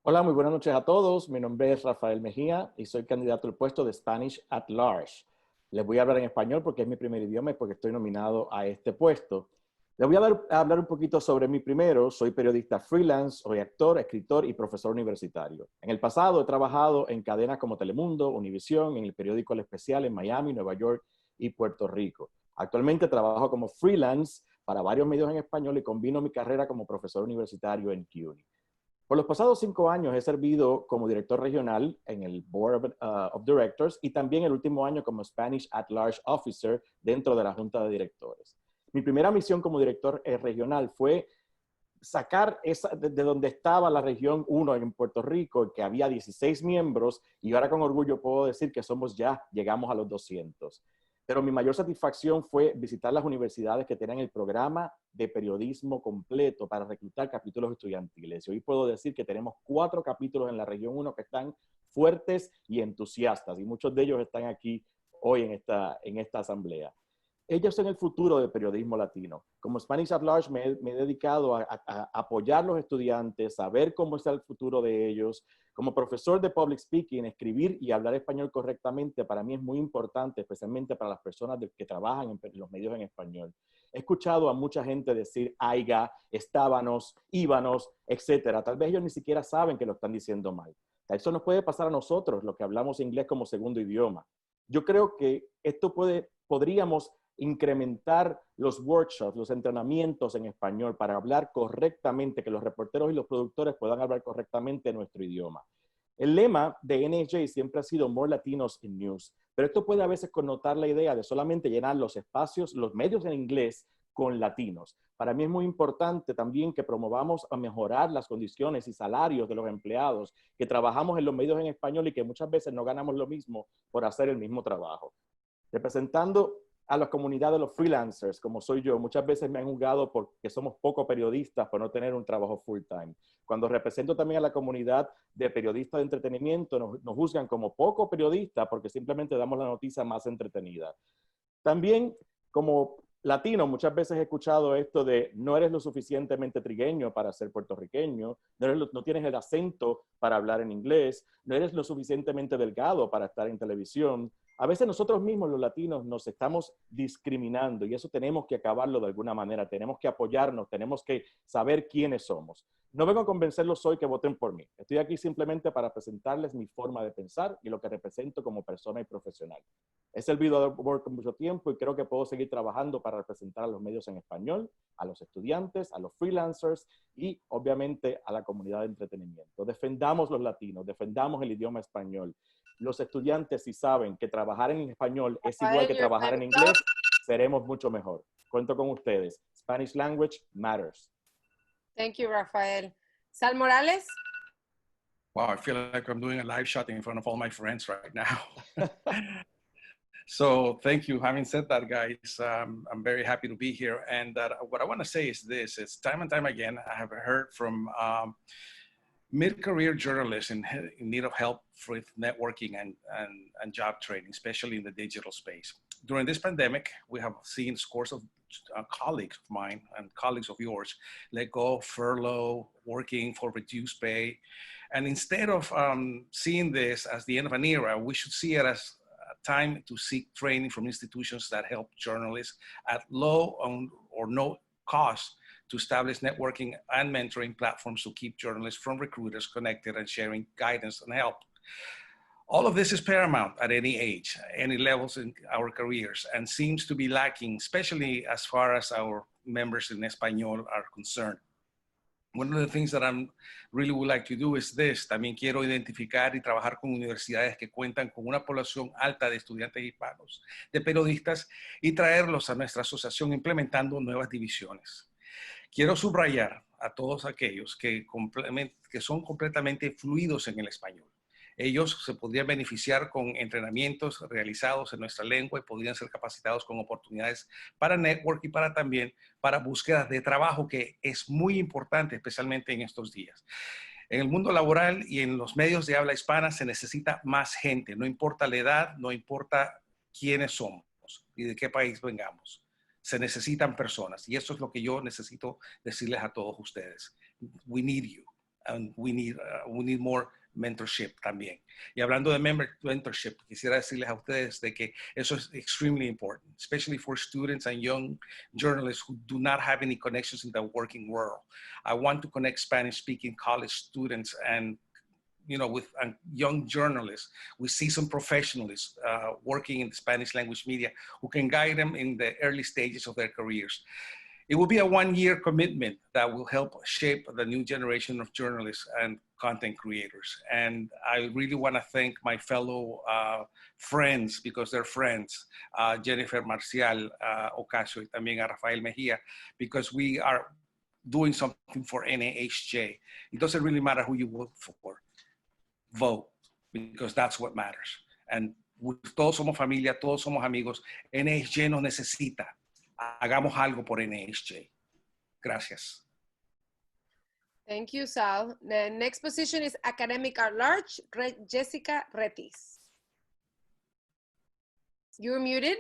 Hola, muy buenas noches a todos. Mi nombre es Rafael Mejía y soy candidato al puesto de Spanish at Large. Les voy a hablar en español porque es mi primer idioma y porque estoy nominado a este puesto. Les voy a hablar un poquito sobre mí primero. Soy periodista freelance, soy actor, escritor y profesor universitario. En el pasado he trabajado en cadenas como Telemundo, Univisión, en el periódico El Especial en Miami, Nueva York y Puerto Rico. Actualmente trabajo como freelance para varios medios en español y combino mi carrera como profesor universitario en CUNY. Por los pasados 5 años he servido como director regional en el Board of Directors y también el último año como Spanish at Large Officer dentro de la Junta de Directores. Mi primera misión como director regional fue sacar de donde estaba la región 1 en Puerto Rico, que había 16 miembros, y ahora con orgullo puedo decir que llegamos a los 200. Pero mi mayor satisfacción fue visitar las universidades que tienen el programa de periodismo completo para reclutar capítulos estudiantiles. Y hoy puedo decir que tenemos 4 capítulos en la región 1 que están fuertes y entusiastas, y muchos de ellos están aquí hoy en esta asamblea. Ellos son el futuro del periodismo latino. Como Spanish at Large me he dedicado a apoyar a los estudiantes, a ver cómo está el futuro de ellos. Como profesor de public speaking, escribir y hablar español correctamente para mí es muy importante, especialmente para las personas que trabajan en los medios en español. He escuchado a mucha gente decir aiga, estábanos, íbanos, etc. Tal vez ellos ni siquiera saben que lo están diciendo mal. Eso nos puede pasar a nosotros, los que hablamos inglés como segundo idioma. Yo creo que esto podríamos incrementar los workshops, los entrenamientos en español para hablar correctamente, que los reporteros y los productores puedan hablar correctamente nuestro idioma. El lema de NAHJ siempre ha sido More Latinos in News, pero esto puede a veces connotar la idea de solamente llenar los espacios, los medios en inglés con latinos. Para mí es muy importante también que promovamos a mejorar las condiciones y salarios de los empleados que trabajamos en los medios en español y que muchas veces no ganamos lo mismo por hacer el mismo trabajo. Representando a la comunidad de los freelancers, como soy yo, muchas veces me han juzgado porque somos poco periodistas por no tener un trabajo full time. Cuando represento también a la comunidad de periodistas de entretenimiento, nos juzgan como poco periodistas porque simplemente damos la noticia más entretenida. También como latino, muchas veces he escuchado esto de no eres lo suficientemente trigueño para ser puertorriqueño, no tienes el acento para hablar en inglés, no eres lo suficientemente delgado para estar en televisión. A veces nosotros mismos, los latinos, nos estamos discriminando y eso tenemos que acabarlo de alguna manera. Tenemos que apoyarnos, tenemos que saber quiénes somos. No vengo a convencerlos hoy que voten por mí. Estoy aquí simplemente para presentarles mi forma de pensar y lo que represento como persona y profesional. He servido a Board con mucho tiempo y creo que puedo seguir trabajando para representar a los medios en español, a los estudiantes, a los freelancers y obviamente a la comunidad de entretenimiento. Defendamos los latinos, defendamos el idioma español. Los estudiantes, si saben que trabajar en español es igual que trabajar en inglés, seremos mucho mejor. Cuento con ustedes. Spanish language matters.
Thank you, Rafael. Sal Morales.
Wow, I feel like I'm doing a live shot in front of all my friends right now. So thank you. Having said that, guys, I'm very happy to be here. And what I want to say is this. It's time and time again, I have heard from mid-career journalists in need of help with networking and job training, especially in the digital space. During this pandemic, we have seen scores of colleagues of mine and colleagues of yours let go, furlough, working for reduced pay. And instead of seeing this as the end of an era, we should see it as a time to seek training from institutions that help journalists at low or no cost to establish networking and mentoring platforms to keep journalists from recruiters connected and sharing guidance and help. All of this is paramount at any age, any levels in our careers, and seems to be lacking, especially as far as our members in Español are concerned. One of the things that I really would like to do is this. También quiero identificar y trabajar con universidades que cuentan con una población alta de estudiantes hispanos, de periodistas, y traerlos a nuestra asociación implementando nuevas divisiones. Quiero subrayar a todos aquellos que son completamente fluidos en el español. Ellos se podrían beneficiar con entrenamientos realizados en nuestra lengua y podrían ser capacitados con oportunidades para network y también para búsquedas de trabajo, que es muy importante, especialmente en estos días. En el mundo laboral y en los medios de habla hispana se necesita más gente, no importa la edad, no importa quiénes somos y de qué país vengamos. Se necesitan personas y eso es lo que yo necesito decirles a todos ustedes. We need you and we need more mentorship también. Y hablando de mentorship, quisiera decirles a ustedes de que eso es extremely important, especially for students and young journalists who do not have any connections in the working world. I want to connect Spanish-speaking college students and with young journalists, with seasoned professionals working in the Spanish language media who can guide them in the early stages of their careers. It will be a one-year commitment that will help shape the new generation of journalists and content creators. And I really want to thank my fellow friends, because they're friends, Jennifer, Marcial, Ocasio, y también a Rafael Meja, because we are doing something for NAHJ. It doesn't really matter who you vote for. Vote, because that's what matters. And todos somos familia, todos somos amigos. NAHJ nos necesita. Hagamos algo por NAHJ. Gracias.
Thank you, Sal. The next position is Academic at Large, Jessica Retis. You're muted.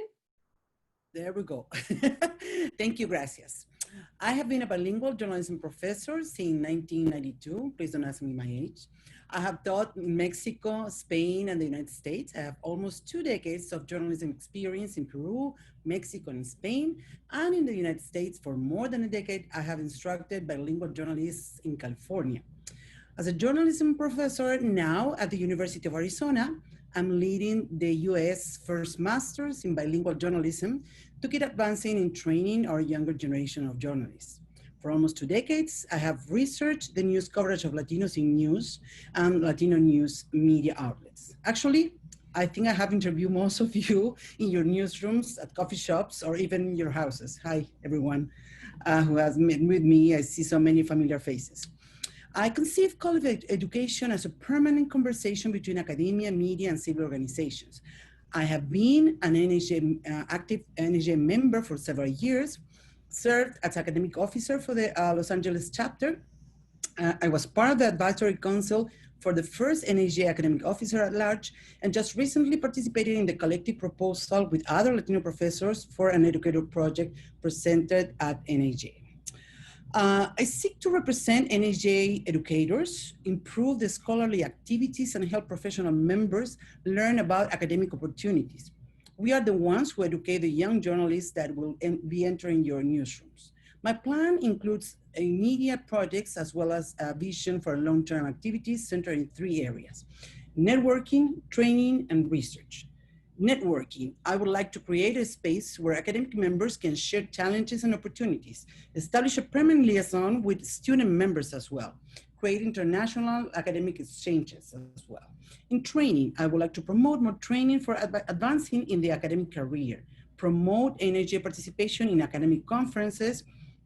There we go. Thank you, gracias. I have been a bilingual journalism professor since 1992. Please don't ask me my age. I have taught in Mexico, Spain, and the United States. I have almost 2 decades of journalism experience in Peru, Mexico, and Spain. And in the United States, for more than a decade, I have instructed bilingual journalists in California. As a journalism professor now at the University of Arizona, I'm leading the US First Masters in Bilingual Journalism to keep advancing in training our younger generation of journalists. For almost 2 decades, I have researched the news coverage of Latinos in news and Latino news media outlets. Actually, I think I have interviewed most of you in your newsrooms, at coffee shops, or even in your houses. Hi, everyone who has met with me. I see so many familiar faces. I conceive college education as a permanent conversation between academia, media, and civil organizations. I have been an NAHJ, active NAHJ member for several years, served as academic officer for the Los Angeles chapter. I was part of the advisory council for the first NAHJ academic officer at large, and just recently participated in the collective proposal with other Latino professors for an educator project presented at NAHJ. I seek to represent NAHJ educators, improve the scholarly activities, and help professional members learn about academic opportunities. We are the ones who educate the young journalists that will be entering your newsrooms. My plan includes immediate projects as well as a vision for long-term activities centered in 3 areas: networking, training, and research. Networking, I would like to create a space where academic members can share challenges and opportunities, establish a permanent liaison with student members as well, create international academic exchanges as well. In training, I would like to promote more training for advancing in the academic career, promote NAHJ participation in academic conferences,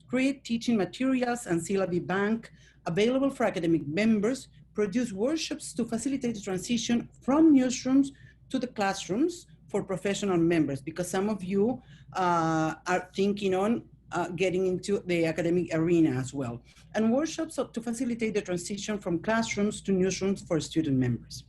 create teaching materials and syllabi bank available for academic members, produce workshops to facilitate the transition from newsrooms to the classrooms for professional members, because some of you are thinking on getting into the academic arena as well, and workshops to facilitate the transition from classrooms to newsrooms for student members.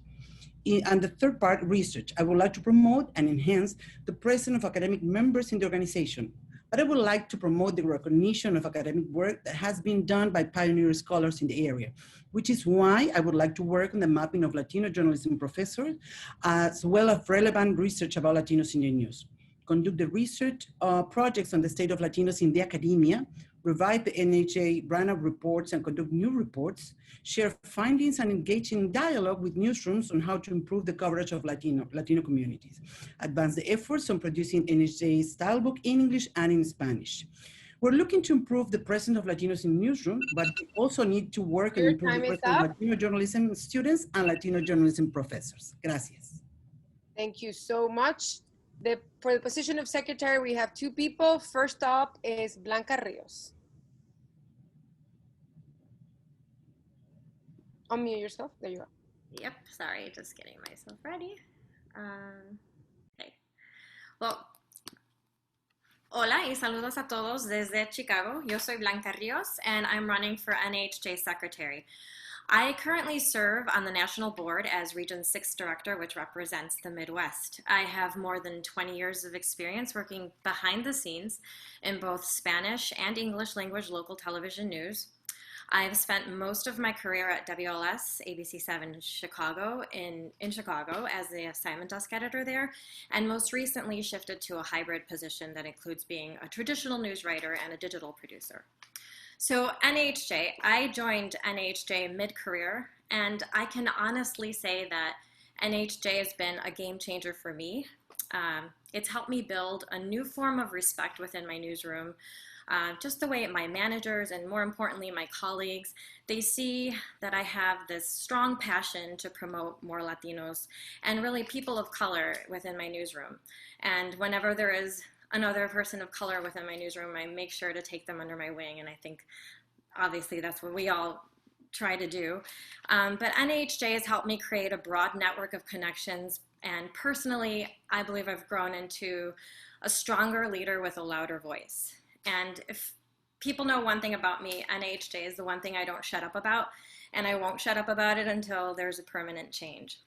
And the third part, research. I would like to promote and enhance the presence of academic members in the organization, but I would like to promote the recognition of academic work that has been done by pioneer scholars in the area, which is why I would like to work on the mapping of Latino journalism professors, as well as relevant research about Latinos in the news. Conduct the research projects on the state of Latinos in the academia, revive the NAHJ run-up reports and conduct new reports, share findings and engage in dialogue with newsrooms on how to improve the coverage of Latino communities, advance the efforts on producing NAHJ style book in English and in Spanish. We're looking to improve the presence of Latinos in newsrooms, but we also need to work and improve the presence of Latino journalism students and Latino journalism professors. Gracias.
Thank you so much. For the position of secretary, we have 2 people. First up is Blanca Rios. Unmute yourself. There you are.
Yep, sorry, just getting myself ready. Okay. Well, Hola y saludos a todos desde Chicago. Yo soy Blanca Rios and I'm running for NAHJ Secretary. I currently serve on the national board as Region 6 Director, which represents the Midwest. I have more than 20 years of experience working behind the scenes in both Spanish and English language local television news. I've spent most of my career at WLS, ABC7 Chicago, in Chicago as the assignment desk editor there, and most recently shifted to a hybrid position that includes being a traditional news writer and a digital producer. So NAHJ, I joined NAHJ mid-career, and I can honestly say that NAHJ has been a game changer for me. It's helped me build a new form of respect within my newsroom. Just the way my managers and more importantly my colleagues, they see that I have this strong passion to promote more Latinos and really people of color within my newsroom. And whenever there is another person of color within my newsroom, I make sure to take them under my wing, and I think obviously that's what we all try to do. But NAHJ has helped me create a broad network of connections, and personally I believe I've grown into a stronger leader with a louder voice. And if people know one thing about me, NAHJ is the one thing I don't shut up about, and I won't shut up about it until there's a permanent change.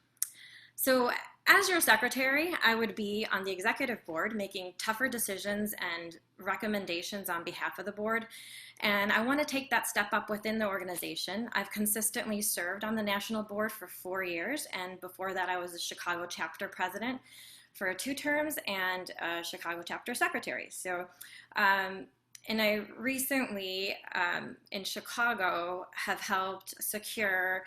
So as your secretary, I would be on the executive board making tougher decisions and recommendations on behalf of the board. And I want to take that step up within the organization. I've consistently served on the national board for 4 years, and before that I was a Chicago chapter president for 2 terms and a Chicago chapter secretary. So, and I recently in Chicago have helped secure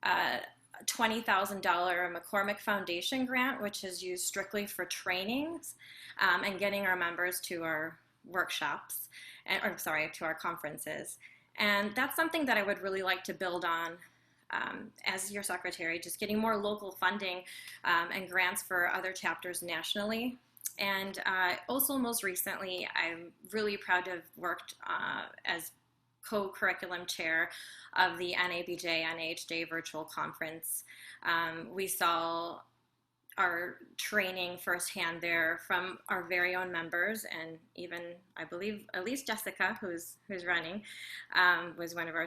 a $20,000 McCormick Foundation grant, which is used strictly for trainings and getting our members to our workshops, to our conferences. And that's something that I would really like to build on as your secretary, just getting more local funding and grants for other chapters nationally. And also most recently, I'm really proud to have worked as co-curriculum chair of the NABJ virtual conference. We saw our training firsthand there from our very own members, and even I believe at least Jessica, who's running, was one of our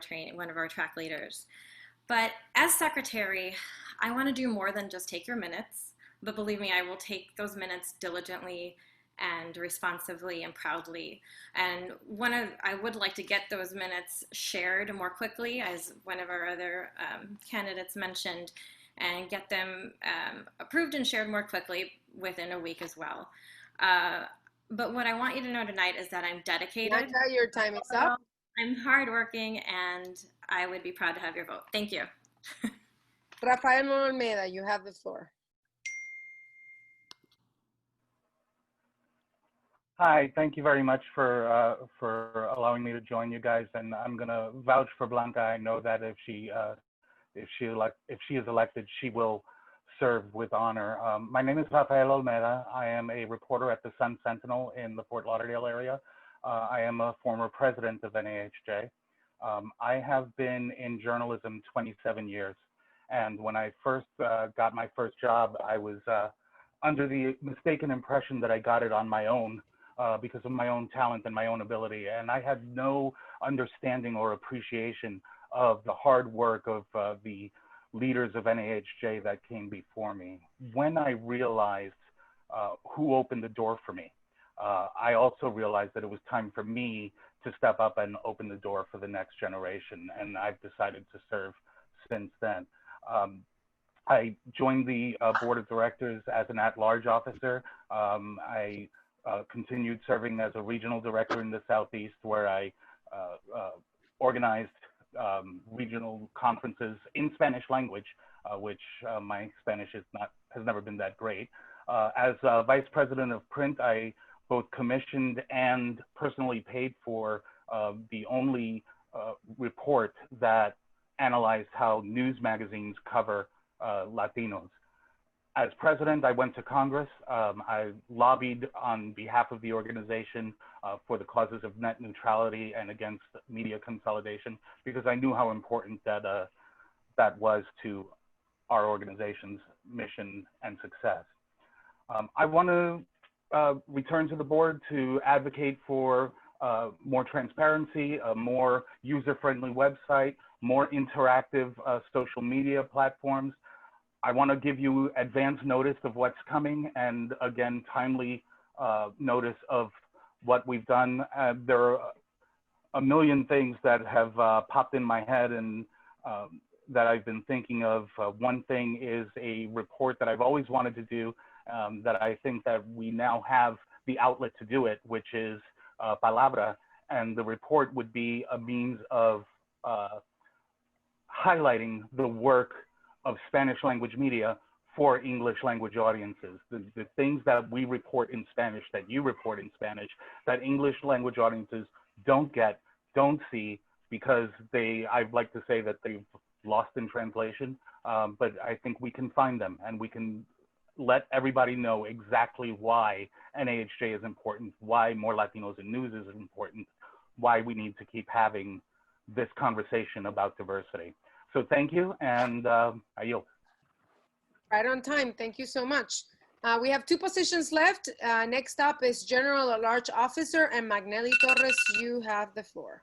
track leaders. But as secretary, I want to do more than just take your minutes, but believe me, I will take those minutes diligently and responsively and proudly. And I would like to get those minutes shared more quickly, as one of our other candidates mentioned, and get them approved and shared more quickly within a week as well. But what I want you to know tonight is that I'm dedicated.
Blanca, your time is up.
I'm hardworking, and I would be proud to have your vote. Thank you.
Rafael Olmeda, you have the floor.
Hi, thank you very much for allowing me to join you guys, and I'm gonna vouch for Blanca. I know that if she is elected, she will serve with honor. My name is Rafael Olmeda. I am a reporter at the Sun Sentinel in the Fort Lauderdale area. I am a former president of NAHJ. I have been in journalism 27 years, and when I first got my first job, I was under the mistaken impression that I got it on my own. Because of my own talent and my own ability. And I had no understanding or appreciation of the hard work of the leaders of NAHJ that came before me. When I realized who opened the door for me, I also realized that it was time for me to step up and open the door for the next generation. And I've decided to serve since then. I joined the board of directors as an at-large officer. I continued serving as a regional director in the Southeast, where I organized regional conferences in Spanish language, which my Spanish has never been that great. As vice president of print, I both commissioned and personally paid for the only report that analyzed how news magazines cover Latinos. As president, I went to Congress. I lobbied on behalf of the organization for the causes of net neutrality and against media consolidation, because I knew how important that was to our organization's mission and success. I want to return to the board to advocate for more transparency, a more user-friendly website, more interactive social media platforms. I want to give you advance notice of what's coming, and again, timely notice of what we've done. There are a million things that have popped in my head and that I've been thinking of. One thing is a report that I've always wanted to do, that I think that we now have the outlet to do it, which is Palabra, and the report would be a means of highlighting the work of Spanish language media for English language audiences. The things that we report in Spanish, that you report in Spanish, that English language audiences don't get, don't see, because I'd like to say that they've lost in translation, but I think we can find them, and we can let everybody know exactly why NAHJ is important, why more Latinos in news is important, why we need to keep having this conversation about diversity. So thank you, and I yield.
Right on time. Thank you so much. We have 2 positions left. Next up is General at Large Officer, and Magnelli Torres, you have the floor.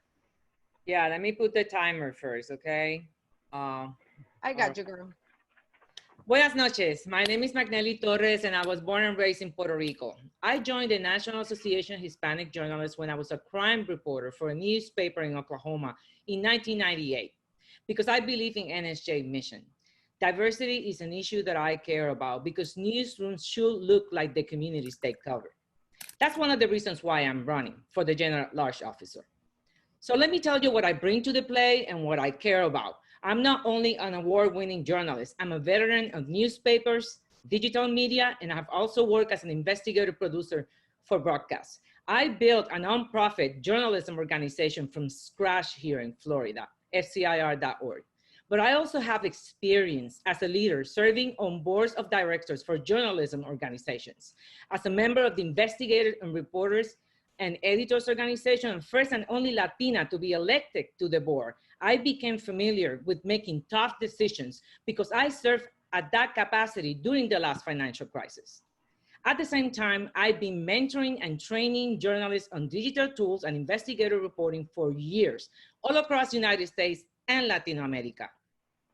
Yeah, let me put the timer first, okay?
I got you, girl.
Buenas noches. My name is Magnelli Torres, and I was born and raised in Puerto Rico. I joined the National Association of Hispanic Journalists when I was a crime reporter for a newspaper in Oklahoma in 1998, because I believe in NSJ mission. Diversity is an issue that I care about because newsrooms should look like the communities they cover. That's one of the reasons why I'm running for the General at Large Officer. So let me tell you what I bring to the play and what I care about. I'm not only an award-winning journalist, I'm a veteran of newspapers, digital media, and I've also worked as an investigative producer for broadcasts. I built a nonprofit journalism organization from scratch here in Florida, FCIR.org. But I also have experience as a leader serving on boards of directors for journalism organizations, as a member of the Investigators and Reporters and Editors Organization, and first and only Latina to be elected to the board. I became familiar with making tough decisions because I served at that capacity during the last financial crisis. At the same time, I've been mentoring and training journalists on digital tools and investigative reporting for years, all across the United States and Latin America.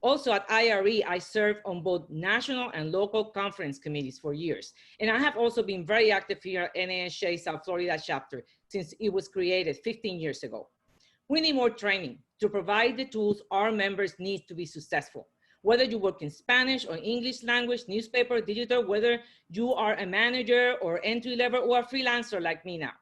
Also at IRE, I served on both national and local conference committees for years. And I have also been very active here at NAHJ South Florida chapter since it was created 15 years ago. We need more training to provide the tools our members need to be successful. Whether you work in Spanish or English language, newspaper, digital, whether you are a manager or entry level or a freelancer like me now.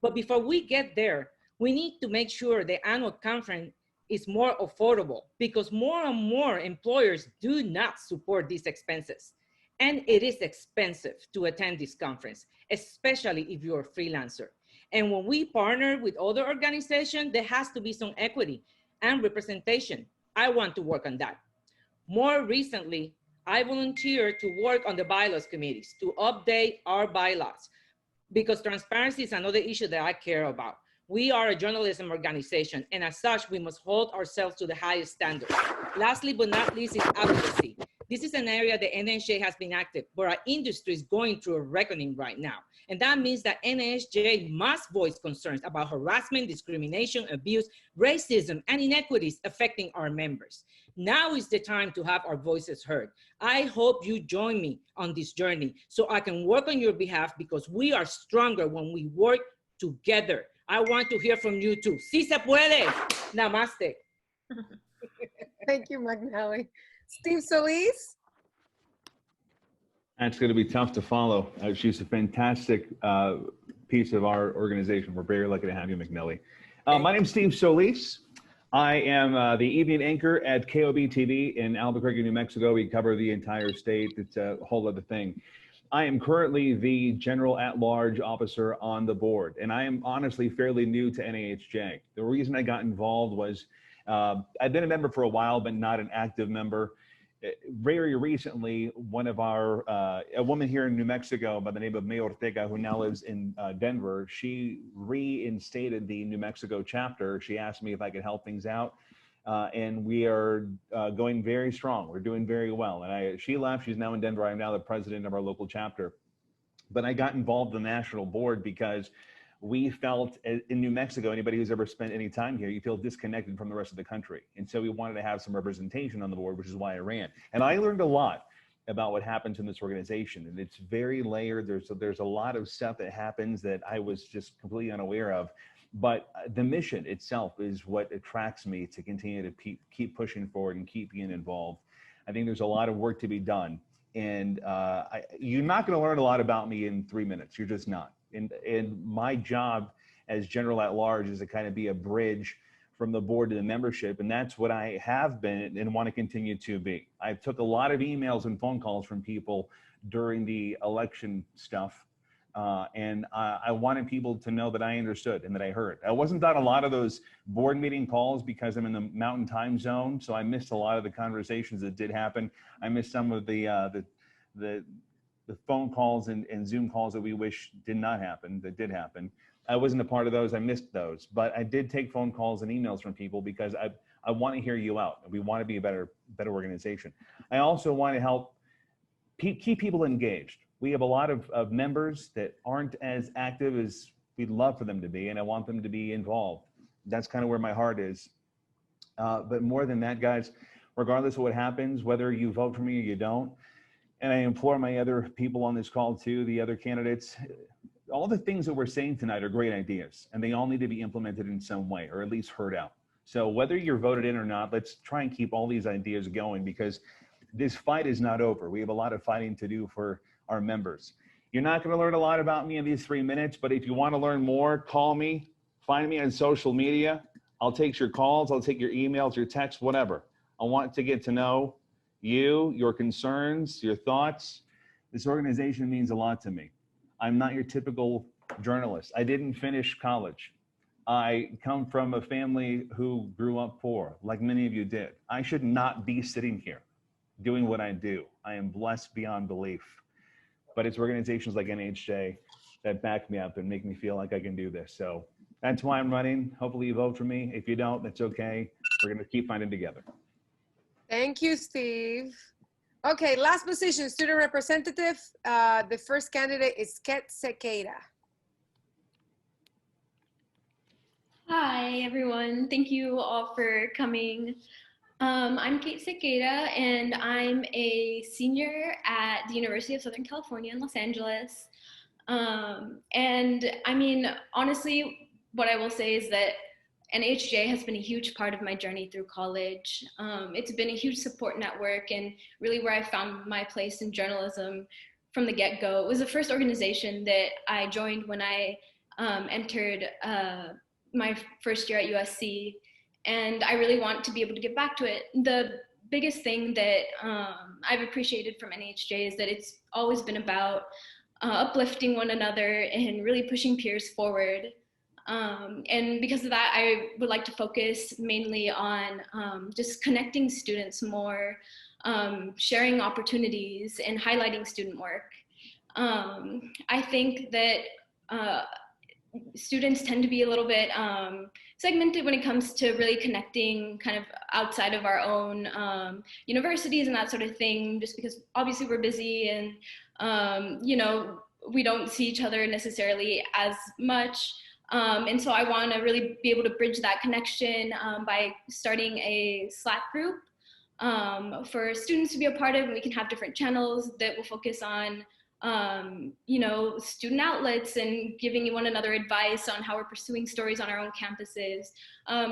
But before we get there, we need to make sure the annual conference is more affordable because more and more employers do not support these expenses. And it is expensive to attend this conference, especially if you're a freelancer. And when we partner with other organizations, there has to be some equity and representation. I want to work on that. More recently, I volunteered to work on the bylaws committees to update our bylaws because transparency is another issue that I care about. We are a journalism organization, and as such, we must hold ourselves to the highest standards. Lastly, but not least, is advocacy. This is an area that NAHJ has been active, but our industry is going through a reckoning right now. And that means that NAHJ must voice concerns about harassment, discrimination, abuse, racism, and inequities affecting our members. Now is the time to have our voices heard. I hope you join me on this journey so I can work on your behalf because we are stronger when we work together. I want to hear from you too. Si se puede. Namaste.
Thank you, Magnelli. Steve Soliz.
That's going to be tough to follow. She's a fantastic piece of our organization. We're very lucky to have you, McNelly. My name's Steve Solis. I am the evening anchor at KOB TV in Albuquerque, New Mexico. We cover the entire state. It's a whole other thing. I am currently the General at-Large Officer on the board, and I am honestly fairly new to NAHJ. The reason I got involved was I've been a member for a while, but not an active member. Very recently, a woman here in New Mexico by the name of May Ortega, who now lives in Denver, she reinstated the New Mexico chapter. She asked me if I could help things out. And we are going very strong. We're doing very well. And she left. She's now in Denver. I'm now the president of our local chapter. But I got involved in the national board because we felt in New Mexico, anybody who's ever spent any time here, you feel disconnected from the rest of the country. And so we wanted to have some representation on the board, which is why I ran. And I learned a lot about what happens in this organization. And it's very layered. There's a lot of stuff that happens that I was just completely unaware of. But the mission itself is what attracts me to continue to keep pushing forward and keep being involved. I think there's a lot of work to be done. And you're not going to learn a lot about me in 3 minutes. You're just not. And my job as general at large is to kind of be a bridge from the board to the membership. And that's what I have been and want to continue to be. I took a lot of emails and phone calls from people during the election stuff. And I wanted people to know that I understood and that I heard. I wasn't on a lot of those board meeting calls because I'm in the mountain time zone. So I missed a lot of the conversations that did happen. I missed some of the phone calls and Zoom calls that we wish did not happen, that did happen. I wasn't a part of those. I missed those. But I did take phone calls and emails from people because I want to hear you out. We want to be a better organization. I also want to help keep people engaged. We have a lot of members that aren't as active as we'd love for them to be, and I want them to be involved. That's kind of where my heart is. But more than that, guys, regardless of what happens, whether you vote for me or you don't, and I implore my other people on this call too, the other candidates, all the things that we're saying tonight are great ideas, and they all need to be implemented in some way, or at least heard out. So whether you're voted in or not, let's try and keep all these ideas going, because this fight is not over. We have a lot of fighting to do for our members. You're not going to learn a lot about me in these 3 minutes, but if you want to learn more, call me, find me on social media. I'll take your calls, I'll take your emails, your texts, whatever. I want to get to know you, your concerns, your thoughts. This organization means a lot to me. I'm not your typical journalist. I didn't finish college. I come from a family who grew up poor, like many of you did. I should not be sitting here doing what I do. I am blessed beyond belief. But it's organizations like NAHJ that back me up and make me feel like I can do this. So that's why I'm running. Hopefully you vote for me. If you don't, that's okay. We're going to keep fighting together.
Thank you, Steve. Okay, last position, student representative. The first candidate is Sequeira.
Hi, everyone. Thank you all for coming. I'm Kate Sequeira, and I'm a senior at the University of Southern California in Los Angeles. And I mean, honestly, what I will say is that NAHJ has been a huge part of my journey through college. It's been a huge support network and really where I found my place in journalism from the get-go. It was the first organization that I joined when I entered my first year at USC. And I really want to be able to get back to it. The biggest thing that I've appreciated from NAHJ is that it's always been about uplifting one another and really pushing peers forward. And because of that, I would like to focus mainly on just connecting students more, sharing opportunities, and highlighting student work. I think that students tend to be a little bit segmented when it comes to really connecting kind of outside of our own universities and that sort of thing, just because obviously we're busy and, you know, we don't see each other necessarily as much. And so I want to really be able to bridge that connection by starting a Slack group for students to be a part of, and we can have different channels that will focus on you know, student outlets and giving one another advice on how we're pursuing stories on our own campuses,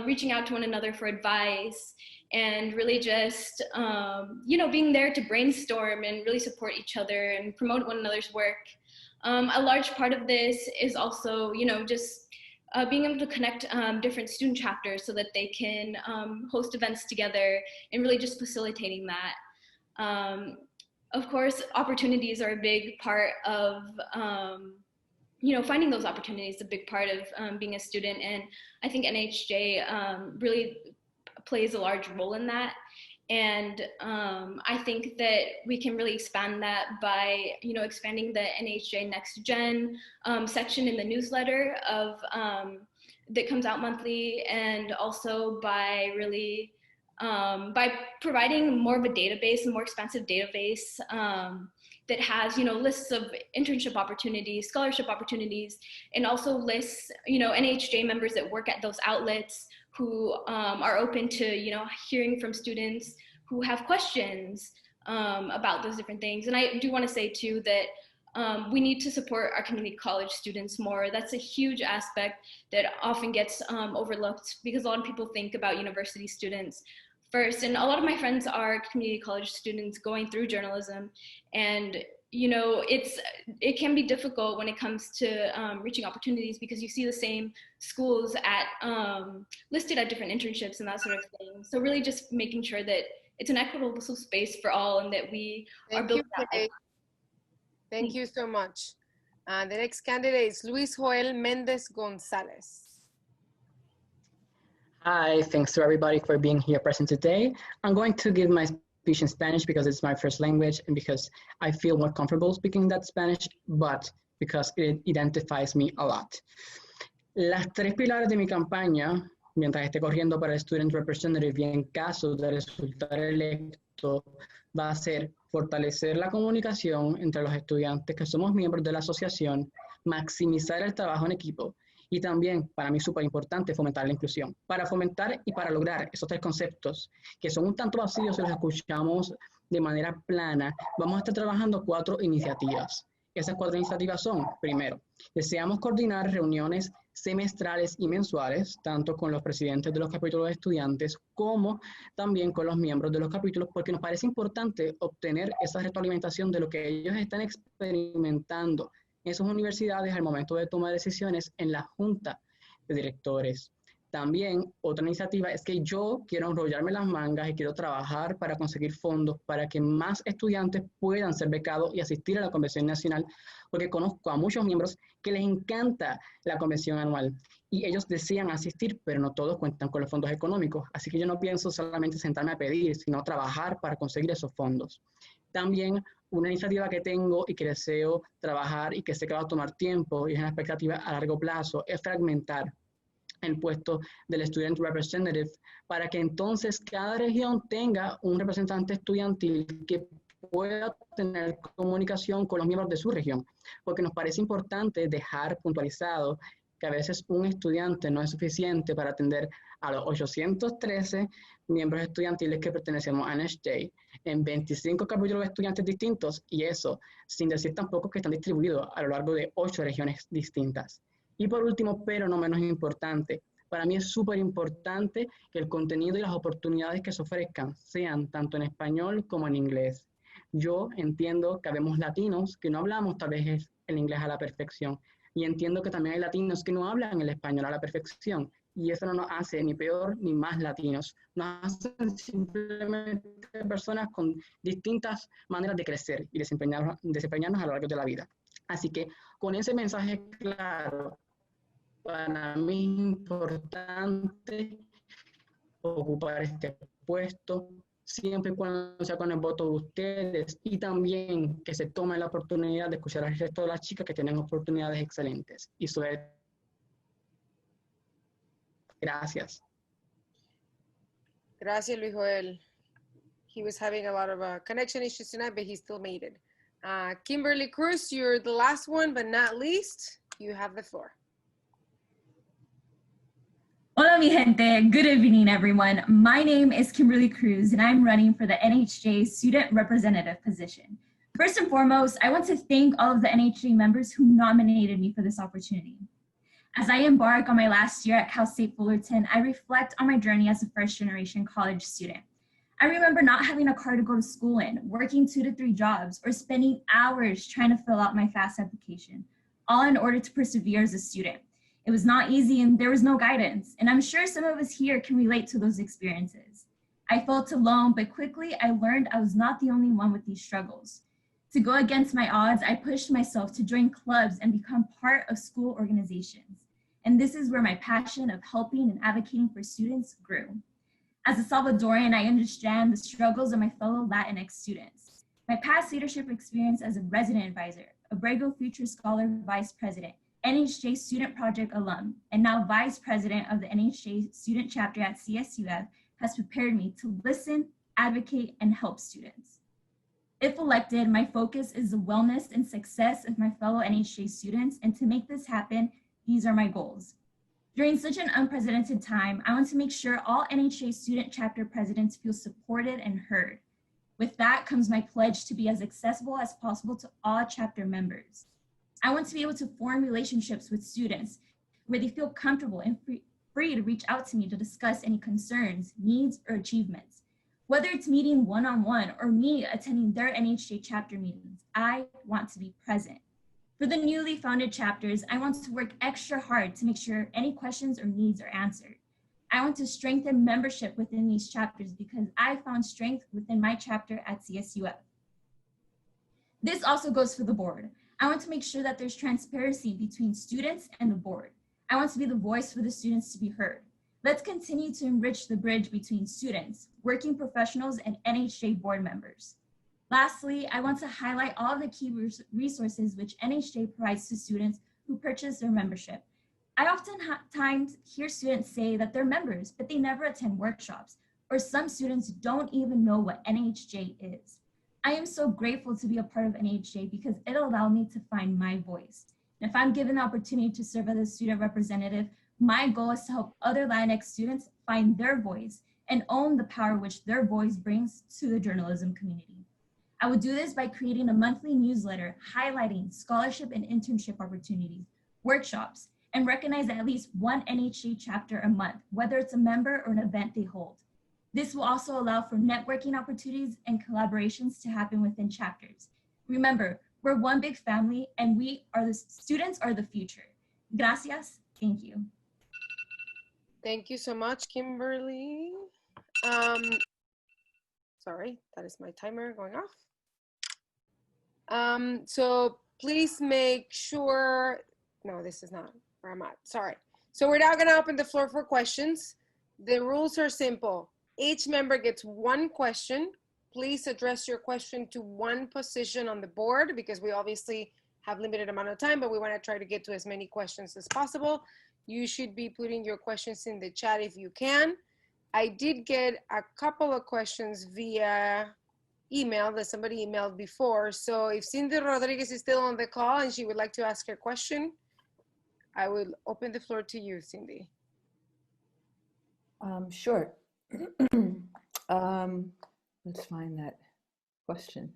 reaching out to one another for advice, and really just, you know, being there to brainstorm and really support each other and promote one another's work. A large part of this is also, you know, just being able to connect different student chapters so that they can host events together and really just facilitating that. Of course, opportunities are a big part of, you know, finding those opportunities is a big part of being a student. And I think NAHJ really plays a large role in that. And I think that we can really expand that by, you know, expanding the NAHJ Next Gen section in the newsletter of that comes out monthly, and also by really by providing more of a database, a more expansive database that has, lists of internship opportunities, scholarship opportunities, and also lists, NAHJ members that work at those outlets who are open to, hearing from students who have questions about those different things. And I do want to say too that we need to support our community college students more. That's a huge aspect that often gets overlooked because a lot of people think about university students first. And a lot of my friends are community college students going through journalism. And, it can be difficult when it comes to reaching opportunities because you see the same schools listed at different internships and that sort of thing. So really just making sure that it's an equitable space for all and that we are building that.
Thank you so much. The next candidate is Luis Joel Mendez Gonzalez.
Hi, thanks to everybody for being here present today. I'm going to give my speech in Spanish because it's my first language and because I feel more comfortable speaking that Spanish, but because it identifies me a lot. Las tres pilares de mi campaña, mientras esté corriendo para el Student Representative y en caso de resultar electo, va a ser fortalecer la comunicación entre los estudiantes que somos miembros de la asociación, maximizar el trabajo en equipo y también, para mí súper importante, fomentar la inclusión. Para fomentar y para lograr esos tres conceptos, que son un tanto vacíos si los escuchamos de manera plana, vamos a estar trabajando 4 iniciativas. Esas 4 iniciativas son, primero, deseamos coordinar reuniones semestrales y mensuales, tanto con los presidentes de los capítulos de estudiantes como también con los miembros de los capítulos, porque nos parece importante obtener esa retroalimentación de lo que ellos están experimentando en sus universidades al momento de tomar decisiones en la junta de directores. También otra iniciativa es que yo quiero enrollarme las mangas y quiero trabajar para conseguir fondos para que más estudiantes puedan ser becados y asistir a la Convención Nacional, porque conozco a muchos miembros que les encanta la convención anual y ellos desean asistir, pero no todos cuentan con los fondos económicos. Así que yo no pienso solamente sentarme a pedir, sino trabajar para conseguir esos fondos. También una iniciativa que tengo y que deseo trabajar y que sé que va a tomar tiempo y es una expectativa a largo plazo es fragmentar el puesto del Student Representative para que entonces cada región tenga un representante estudiantil que pueda tener comunicación con los miembros de su región, porque nos parece importante dejar puntualizado que a veces un estudiante no es suficiente para atender a los 813 miembros estudiantiles que pertenecemos a NAHJ en 25 capítulos de estudiantes distintos y eso sin decir tampoco que están distribuidos a lo largo de 8 regiones distintas. Y por último, pero no menos importante, para mí es súper importante que el contenido y las oportunidades que se ofrezcan sean tanto en español como en inglés. Yo entiendo que habemos latinos que no hablamos tal vez el inglés a la perfección y entiendo que también hay latinos que no hablan el español a la perfección y eso no nos hace ni peor ni más latinos, nos hacen simplemente personas con distintas maneras de crecer y desempeñarnos a lo largo de la vida. Así que con ese mensaje claro, para mí es importante ocupar este puesto siempre y cuando sea con el voto de ustedes y también que se tome la oportunidad de escuchar al resto de las chicas que tienen oportunidades excelentes. Y sobre... Gracias.
Gracias, Luis Joel. He was having a lot of connection issues tonight, but he still made it. Kimberly Cruz, you're the last one, but not least. You have the floor.
Hola, mi gente. Good evening, everyone. My name is Kimberly Cruz, and I'm running for the NAHJ Student Representative position. First and foremost, I want to thank all of the NAHJ members who nominated me for this opportunity. As I embark on my last year at Cal State Fullerton, I reflect on my journey as a first-generation college student. I remember not having a car to go to school in, working 2 to 3 jobs, or spending hours trying to fill out my FAFSA application, all in order to persevere as a student. It was not easy and there was no guidance, and I'm sure some of us here can relate to those experiences. I felt alone, but quickly I learned I was not the only one with these struggles. To go against my odds, I pushed myself to join clubs and become part of school organizations. And this is where my passion of helping and advocating for students grew. As a Salvadorian, I understand the struggles of my fellow Latinx students. My past leadership experience as a resident advisor, Abrego Future Scholar Vice President, NHJ Student Project alum, and now Vice President of the NHJ Student Chapter at CSUF, has prepared me to listen, advocate, and help students. If elected, my focus is the wellness and success of my fellow NHJ students, and to make this happen, these are my goals. During such an unprecedented time, I want to make sure all NHJ student chapter presidents feel supported and heard. With that comes my pledge to be as accessible as possible to all chapter members. I want to be able to form relationships with students where they feel comfortable and free to reach out to me to discuss any concerns, needs, or achievements. Whether it's meeting one-on-one or me attending their NHJ chapter meetings, I want to be present. For the newly founded chapters, I want to work extra hard to make sure any questions or needs are answered. I want to strengthen membership within these chapters because I found strength within my chapter at CSUF. This also goes for the board. I want to make sure that there's transparency between students and the board. I want to be the voice for the students to be heard. Let's continue to enrich the bridge between students, working professionals, and NHJ board members. Lastly, I want to highlight all the key resources which NHJ provides to students who purchase their membership. I oftentimes hear students say that they're members, but they never attend workshops, or some students don't even know what NHJ is. I am so grateful to be a part of NHJ because it allowed me to find my voice. And if I'm given the opportunity to serve as a student representative, my goal is to help other Latinx students find their voice and own the power which their voice brings to the journalism community. I would do this by creating a monthly newsletter highlighting scholarship and internship opportunities, workshops, and recognize at least one NHJ chapter a month, whether it's a member or an event they hold. This will also allow for networking opportunities and collaborations to happen within chapters. Remember, we're one big family and the students are the future. Gracias, thank you.
Thank you so much, Kimberly. Sorry, that is my timer going off. So please make sure, no, this is not where I'm at, sorry. So we're now gonna open the floor for questions. The rules are simple. Each member gets one question. Please address your question to one position on the board because we obviously have limited amount of time, but we wanna try to get to as many questions as possible. You should be putting your questions in the chat if you can. I did get a couple of questions via email that somebody emailed before. So if Cindy Rodriguez is still on the call and she would like to ask her question, I will open the floor to you, Cindy.
Sure. Let's find that question.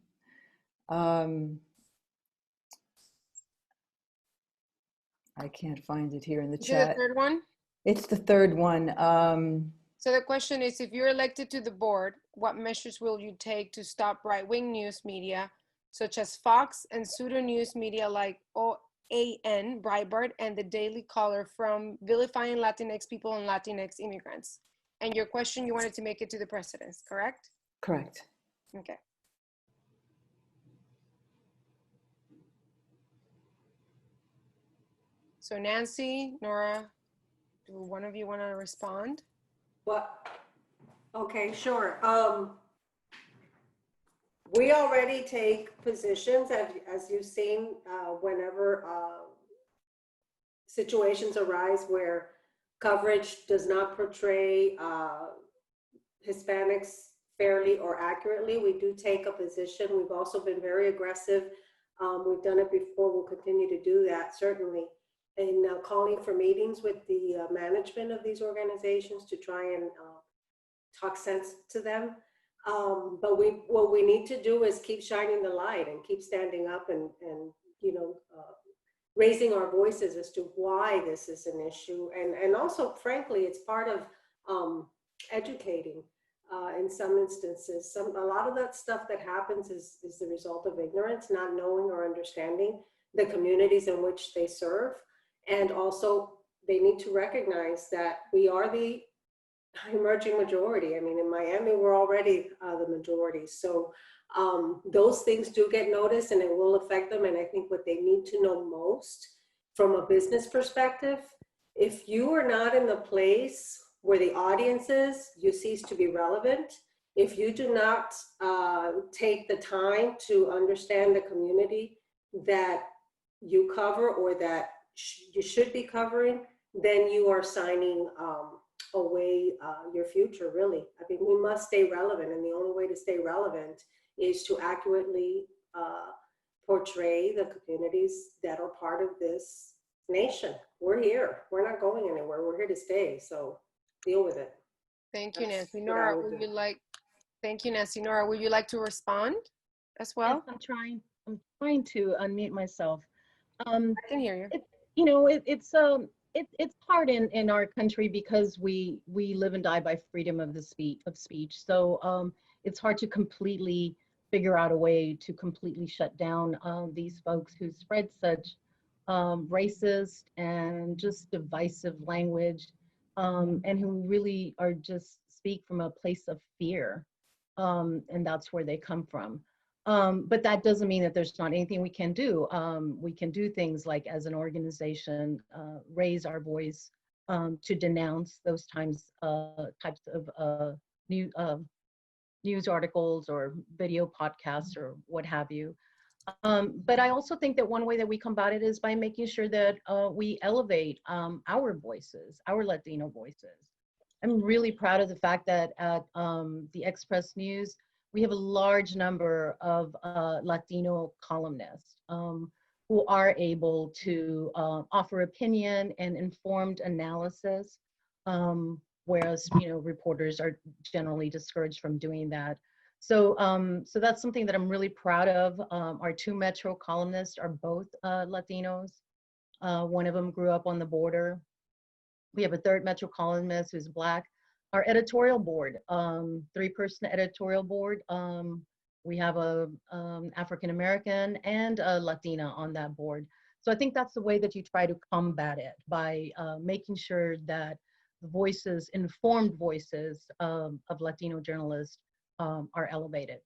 I can't find it here in the chat.
Is it the third one?
It's the third one.
So the question is, if you're elected to the board, what measures will you take to stop right-wing news media, such as Fox and pseudo-news media like OAN, Breitbart, and the Daily Caller from vilifying Latinx people and Latinx immigrants? And your question, you wanted to make it to the president, correct?
Correct.
Okay. So Nancy, Nora, do one of you want to respond?
What? Okay, sure. We already take positions, as you've seen, whenever situations arise where coverage does not portray Hispanics fairly or accurately. We do take a position. We've also been very aggressive. We've done it before. We'll continue to do that, certainly. And calling for meetings with the management of these organizations to try and talk sense to them. But what we need to do is keep shining the light and keep standing up and you know, raising our voices as to why this is an issue. And also, frankly, it's part of educating in some instances. A lot of that stuff that happens is the result of ignorance, not knowing or understanding the communities in which they serve. And also, they need to recognize that we are the emerging majority. I mean, in Miami, we're already the majority. So those things do get noticed and it will affect them. And I think what they need to know most from a business perspective, if you are not in the place where the audience is, you cease to be relevant. If you do not take the time to understand the community that you cover or that you should be covering, then you are signing away your future, really. I mean, we must stay relevant, and the only way to stay relevant is to accurately portray the communities that are part of this nation. We're here. We're not going anywhere. We're here to stay. So deal with it.
Thank you,
That's
Nancy.
what I
Nora,
would
would
do.
you like? Thank you, Nancy. Nora, would you like to respond as well?
Yes, I'm trying to unmute myself.
I can hear you.
You know, it's hard in our country because we live and die by freedom of speech. So it's hard to completely figure out a way to completely shut down these folks who spread such racist and just divisive language, and who really are just speak from a place of fear, and that's where they come from. But that doesn't mean that there's not anything we can do. We can do things like, as an organization, raise our voice to denounce those types of news articles or video podcasts or what have you. But I also think that one way that we combat it is by making sure that we elevate our voices, our Latino voices. I'm really proud of the fact that at the Express News, we have a large number of Latino columnists who are able to offer opinion and informed analysis, whereas reporters are generally discouraged from doing that. So so that's something that I'm really proud of. Our two Metro columnists are both Latinos. One of them grew up on the border. We have a third Metro columnist who's Black. Our editorial board, 3-person editorial board, we have a African-American and a Latina on that board. So I think that's the way that you try to combat it, by making sure that the voices, informed voices of Latino journalists are elevated.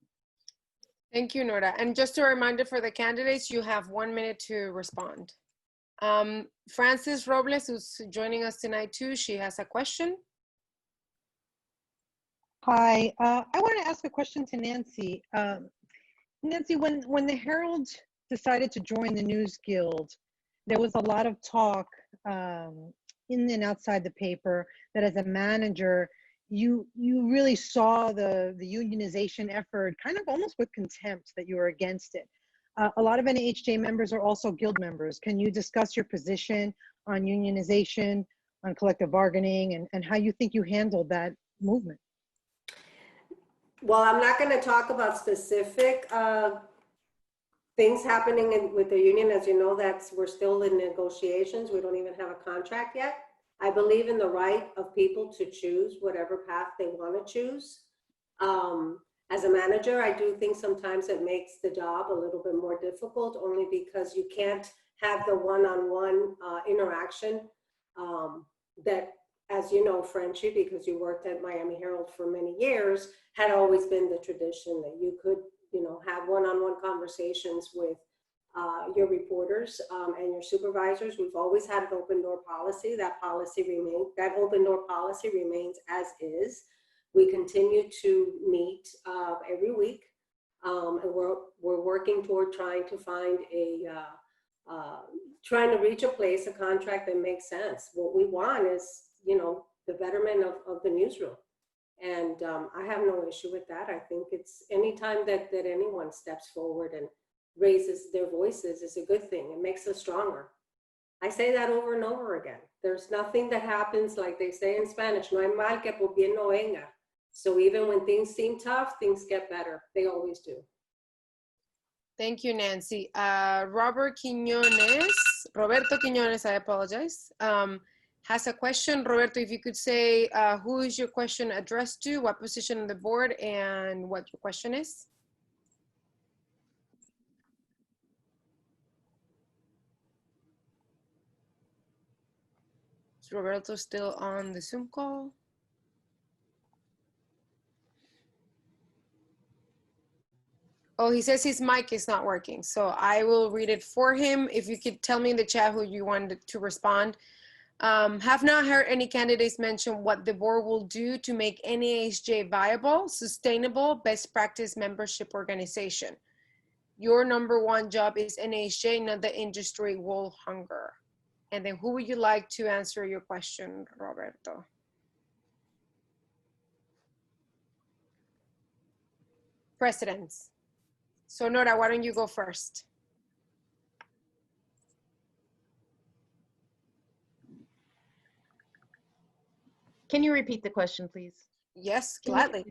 Thank you, Nora. And just a reminder for the candidates, you have 1 minute to respond. Frances Robles, who's joining us tonight too, she has a question.
Hi, I want to ask a question to Nancy. Nancy, when the Herald decided to join the News Guild, there was a lot of talk in and outside the paper that as a manager, you really saw the unionization effort kind of almost with contempt, that you were against it. A lot of NAHJ members are also Guild members. Can you discuss your position on unionization, on collective bargaining, and how you think you handled that movement?
Well, I'm not going to talk about specific things happening with the union. As you know, we're still in negotiations. We don't even have a contract yet. I believe in the right of people to choose whatever path they want to choose. As a manager, I do think sometimes it makes the job a little bit more difficult, only because you can't have the one-on-one interaction that, as you know, Frenchie, because you worked at Miami Herald for many years, had always been the tradition that you could, have one-on-one conversations with your reporters and your supervisors. We've always had an open door policy. That open door policy remains as is. We continue to meet every week, and we're working toward trying to find trying to reach a contract that makes sense. What we want is, the betterment of the newsroom. And I have no issue with that. I think it's anytime that anyone steps forward and raises their voices is a good thing. It makes us stronger. I say that over and over again. There's nothing that happens, like they say in Spanish, no hay mal que por bien no venga. So even when things seem tough, things get better. They always do.
Thank you, Nancy. Roberto Quiñones, I apologize, has a question. Roberto, if you could say who is your question addressed to, what position on the board, and what your question is. Is Roberto still on the Zoom call? Oh, he says his mic is not working, so I will read it for him. If you could tell me in the chat who you wanted to respond. Have not heard any candidates mention what the board will do to make NAHJ viable, sustainable, best practice membership organization. Your #1 job is NAHJ, not the industry will hunger. And then who would you like to answer your question, Roberto? presidents. So Nora, why don't you go first?
Can you repeat the question, please?
Yes, gladly.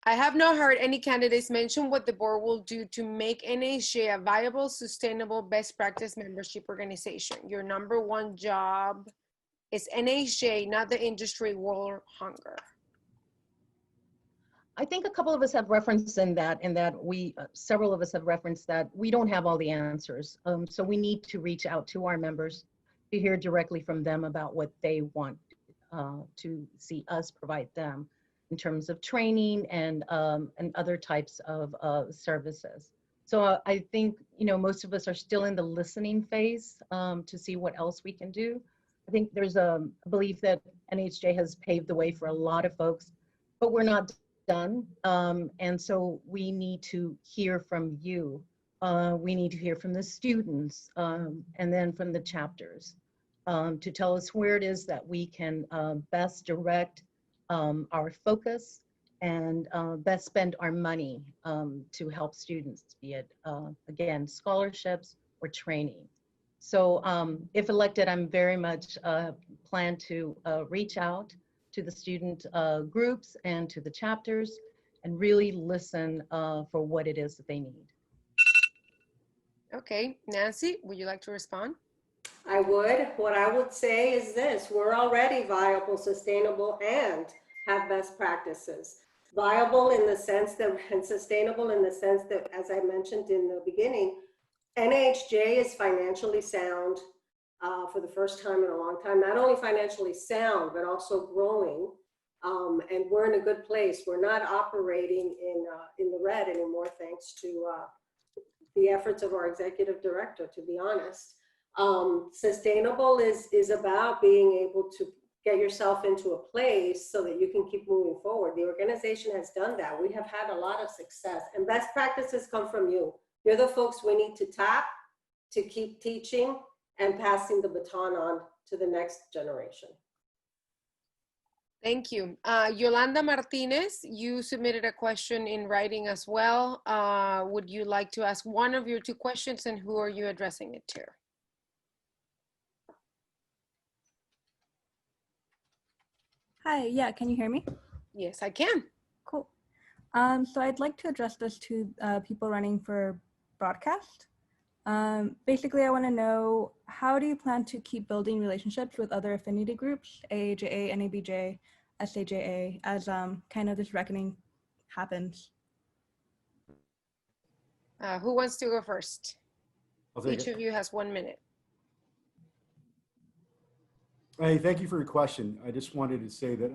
I have not heard any candidates mention what the board will do to make NAHJ a viable, sustainable, best practice membership organization. Your number one job is NAHJ, not the industry war hunger.
I think a couple of us have referenced in that we, several of us have referenced that we don't have all the answers. So we need to reach out to our members to hear directly from them about what they want to see us provide them in terms of training and other types of services. So I think, you know, most of us are still in the listening phase to see what else we can do. I think there's a belief that NAHJ has paved the way for a lot of folks, but we're not done. And so we need to hear from you. We need to hear from the students and then from the chapters to tell us where it is that we can best direct our focus and best spend our money to help students, be it, again, scholarships or training. So if elected, I'm very much plan to reach out to the student groups and to the chapters and really listen for what it is that they need.
Okay, Nancy, would you like to respond?
I would. What I would say is this: we're already viable, sustainable, and have best practices. Viable in the sense that, and sustainable in the sense that, as I mentioned in the beginning, NAHJ is financially sound for the first time in a long time. Not only financially sound, but also growing. And we're in a good place. We're not operating in the red anymore, thanks to the efforts of our executive director, to be honest. Sustainable is about being able to get yourself into a place so that you can keep moving forward. The organization has done that. We have had a lot of success, and best practices come from you. You're the folks we need to tap to keep teaching and passing the baton on to the next generation.
Thank you. Yolanda Martinez, you submitted a question in writing as well. Would you like to ask one of your two questions, and who are you addressing it to?
Hi, yeah, can you hear me?
Yes, I can.
Cool. So I'd like to address this to people running for broadcast. Basically, I want to know, how do you plan to keep building relationships with other affinity groups, AAJA, NABJ, SAJA, as kind of this reckoning happens?
Who wants to go first?
Each
of you has 1 minute.
Hey, thank you for your question. I just wanted to say that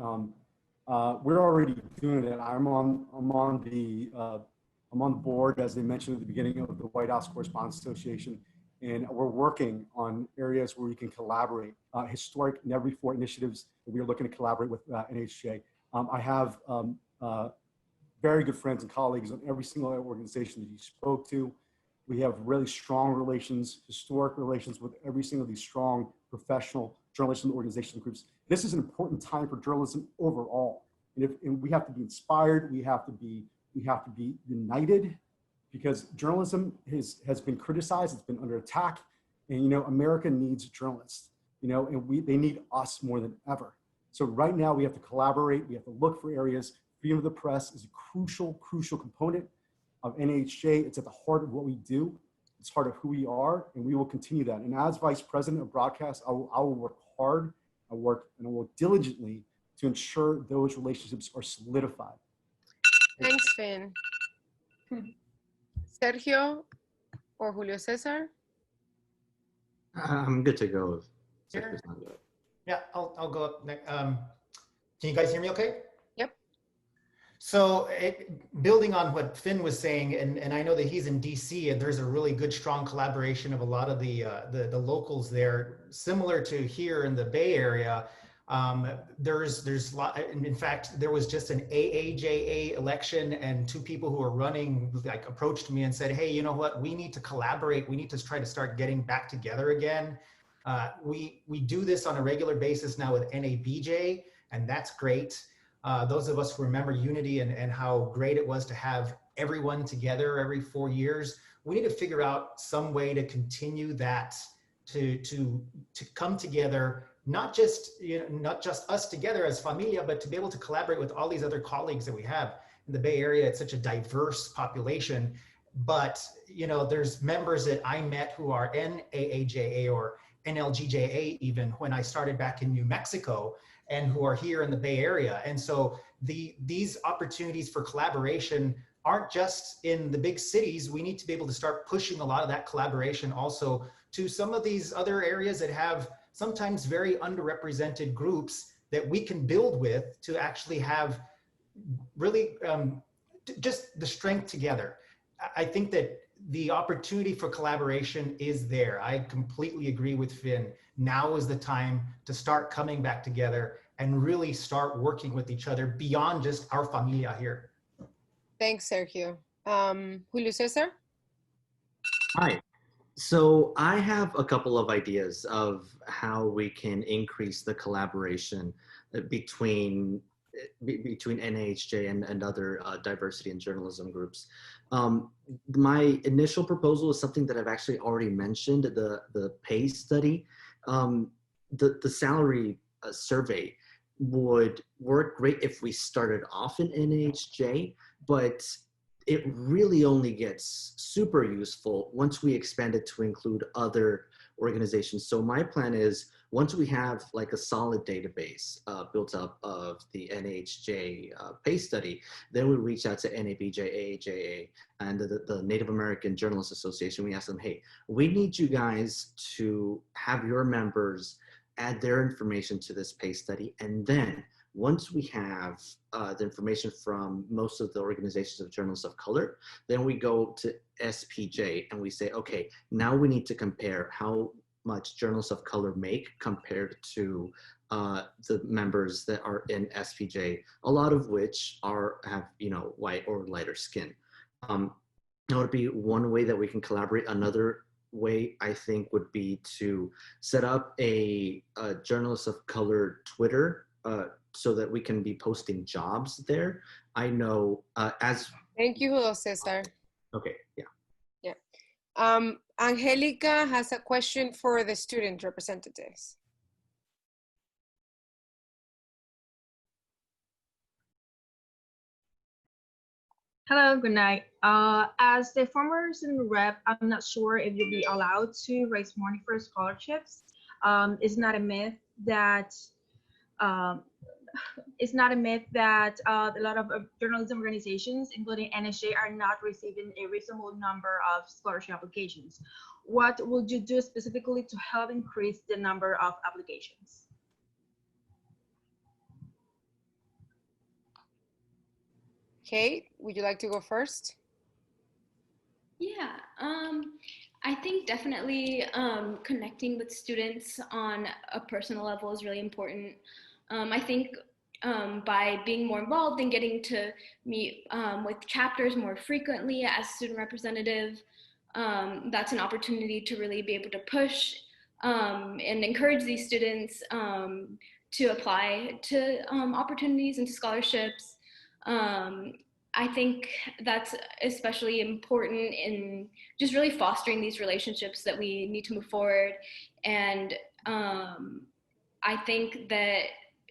we're already doing it. I'm on the board, as they mentioned at the beginning, of the White House Correspondents Association, and we're working on areas where we can collaborate. Historic, never before initiatives that we are looking to collaborate with NAHJ. I have very good friends and colleagues on every single organization that you spoke to. We have really strong relations, historic relations with every single of these strong professional journalism organization groups. This is an important time for journalism overall. And we have to be inspired. We have to be united, because journalism has been criticized. It's been under attack. And, you know, America needs journalists, you know, and they need us more than ever. So right now we have to collaborate. We have to look for areas. Freedom of the press is a crucial component of NAHJ. It's at the heart of what we do. It's part of who we are, and we will continue that. And as Vice President of Broadcast, I will work hard. I will work diligently to ensure those relationships are solidified.
Thanks, Finn. Sergio or Julio Cesar?
I'm good to go.
Sure.
Yeah, I'll go up next. Can you guys hear me okay?
Yep.
So building on what Finn was saying, and I know that he's in DC, and there's a really good, strong collaboration of a lot of the locals there, similar to here in the Bay Area. There's in fact, there was just an AAJA election, and two people who are running approached me and said, hey, you know what, we need to collaborate. We need to try to start getting back together again. We do this on a regular basis now with NABJ, and that's great. those of us who remember Unity and how great it was to have everyone together every 4 years, we need to figure out some way to continue that, to come together, not just us together as familia, but to be able to collaborate with all these other colleagues that we have in the Bay Area. It's such a diverse population, but there's members that I met who are NAHJ or NLGJA even when I started back in New Mexico, and who are here in the Bay Area. And so these opportunities for collaboration aren't just in the big cities. We need to be able to start pushing a lot of that collaboration also to some of these other areas that have sometimes very underrepresented groups that we can build with to actually have really just the strength together. I think that the opportunity for collaboration is there. I completely agree with Finn. Now is the time to start coming back together and really start working with each other beyond just our familia here.
Thanks, Sergio. Julio Cesar?
Hi. So I have a couple of ideas of how we can increase the collaboration between NAHJ and other diversity and journalism groups. My initial proposal is something that I've actually already mentioned, the pay study. The salary survey would work great if we started off in NAHJ, but it really only gets super useful once we expand it to include other organizations. So my plan is, once we have like a solid database built up of the NAHJ pay study, then we reach out to NABJ, AAJA, and the Native American Journalists Association. We ask them, hey, we need you guys to have your members add their information to this pay study. And then once we have the information from most of the organizations of journalists of color, then we go to SPJ and we say, okay, now we need to compare how much journalists of color make compared to the members that are in SPJ, a lot of which have white or lighter skin. That would be one way that we can collaborate. Another way I think would be to set up a journalists of color Twitter so that we can be posting jobs there. I know
Thank you, Julio Cesar.
Okay, yeah.
Yeah. Angelica has a question for the student representatives.
Hello, good night. As the former student rep, I'm not sure if you'll be allowed to raise money for scholarships. It's not a myth that a lot of journalism organizations, including NSJ, are not receiving a reasonable number of scholarship applications. What would you do specifically to help increase the number of applications?
Kate, would you like to go first?
Yeah, I think definitely connecting with students on a personal level is really important. I think by being more involved and getting to meet with chapters more frequently as student representative, that's an opportunity to really be able to push and encourage these students to apply to opportunities and to scholarships. I think that's especially important in just really fostering these relationships that we need to move forward. And I think that,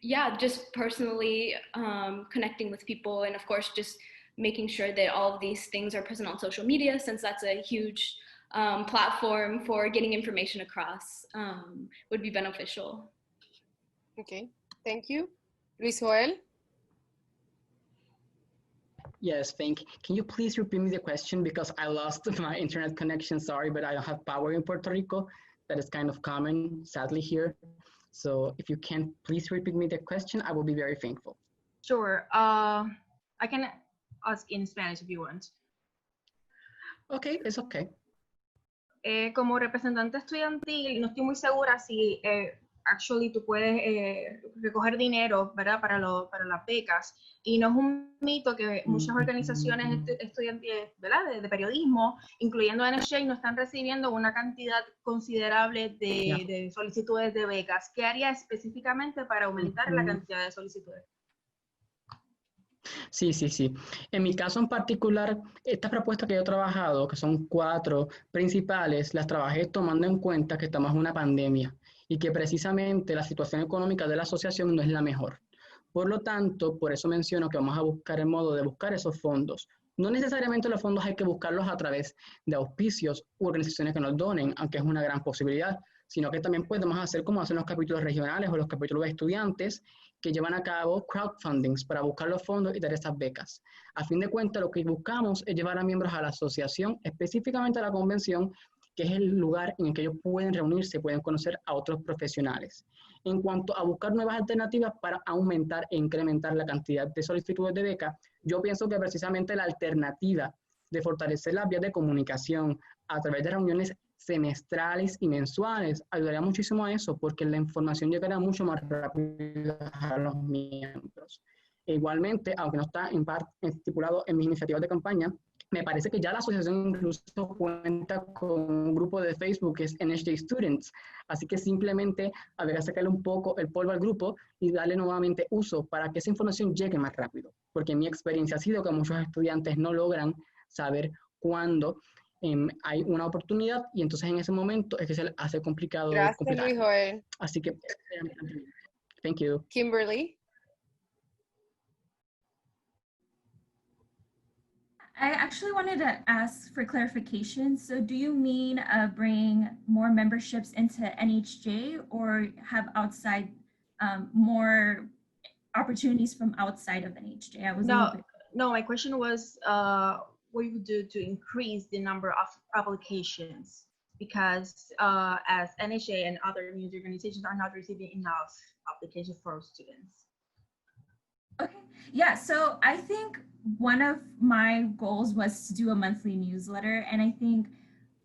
yeah, just personally connecting with people, and of course, just making sure that all of these things are present on social media, since that's a huge platform for getting information across, would be beneficial.
Okay, thank you. Luis Joel?
Yes, thank you. Can you please repeat me the question, because I lost my internet connection, sorry, but I don't have power in Puerto Rico. That is kind of common, sadly, here. So if you can please repeat me the question, I will be very thankful.
Sure. I can ask in Spanish if you want.
Okay, it's okay.
Como representante estudiantil, no estoy muy segura si actually tú puedes recoger dinero, ¿verdad? Para las becas. Y no es un mito que muchas organizaciones estudiantiles, ¿verdad? De periodismo, incluyendo NAHJ, no están recibiendo una cantidad considerable de solicitudes de becas. ¿Qué haría específicamente para aumentar la cantidad de solicitudes?
Sí, sí, sí. En mi caso en particular, estas propuestas que yo he trabajado, que son 4 principales, las trabajé tomando en cuenta que estamos en una pandemia y que precisamente la situación económica de la asociación no es la mejor. Por lo tanto, por eso menciono que vamos a buscar el modo de buscar esos fondos. No necesariamente los fondos hay que buscarlos a través de auspicios u organizaciones que nos donen, aunque es una gran posibilidad, sino que también podemos hacer como hacen los capítulos regionales o los capítulos de estudiantes, que llevan a cabo crowdfundings para buscar los fondos y dar esas becas. A fin de cuentas, lo que buscamos es llevar a miembros a la asociación, específicamente a la convención, que es el lugar en el que ellos pueden reunirse, pueden conocer a otros profesionales. En cuanto a buscar nuevas alternativas para aumentar e incrementar la cantidad de solicitudes de beca, yo pienso que precisamente la alternativa de fortalecer las vías de comunicación a través de reuniones semestrales y mensuales ayudaría muchísimo a eso, porque la información llegaría mucho más rápido a los miembros. E igualmente, aunque no está en parte estipulado en mis iniciativas de campaña, me parece que ya la asociación incluso cuenta con un grupo de Facebook que es NAHJ Students, así que simplemente habría que sacarle un poco el polvo al grupo y darle nuevamente uso para que esa información llegue más rápido, porque mi experiencia ha sido que muchos estudiantes no logran saber cuándo hay una oportunidad y entonces en ese momento es que se les hace complicado
Gracias,
completar.
Luis Joel.
Así que, thank you.
Kimberly.
I actually wanted to ask for clarification. So do you mean bring more memberships into NHJ or have outside more opportunities from outside of NHJ? I was
No, my question was what you would do to increase the number of applications, because as NHJ and other news organizations are not receiving enough applications for students.
Okay, yeah, so I think one of my goals was to do a monthly newsletter, and I think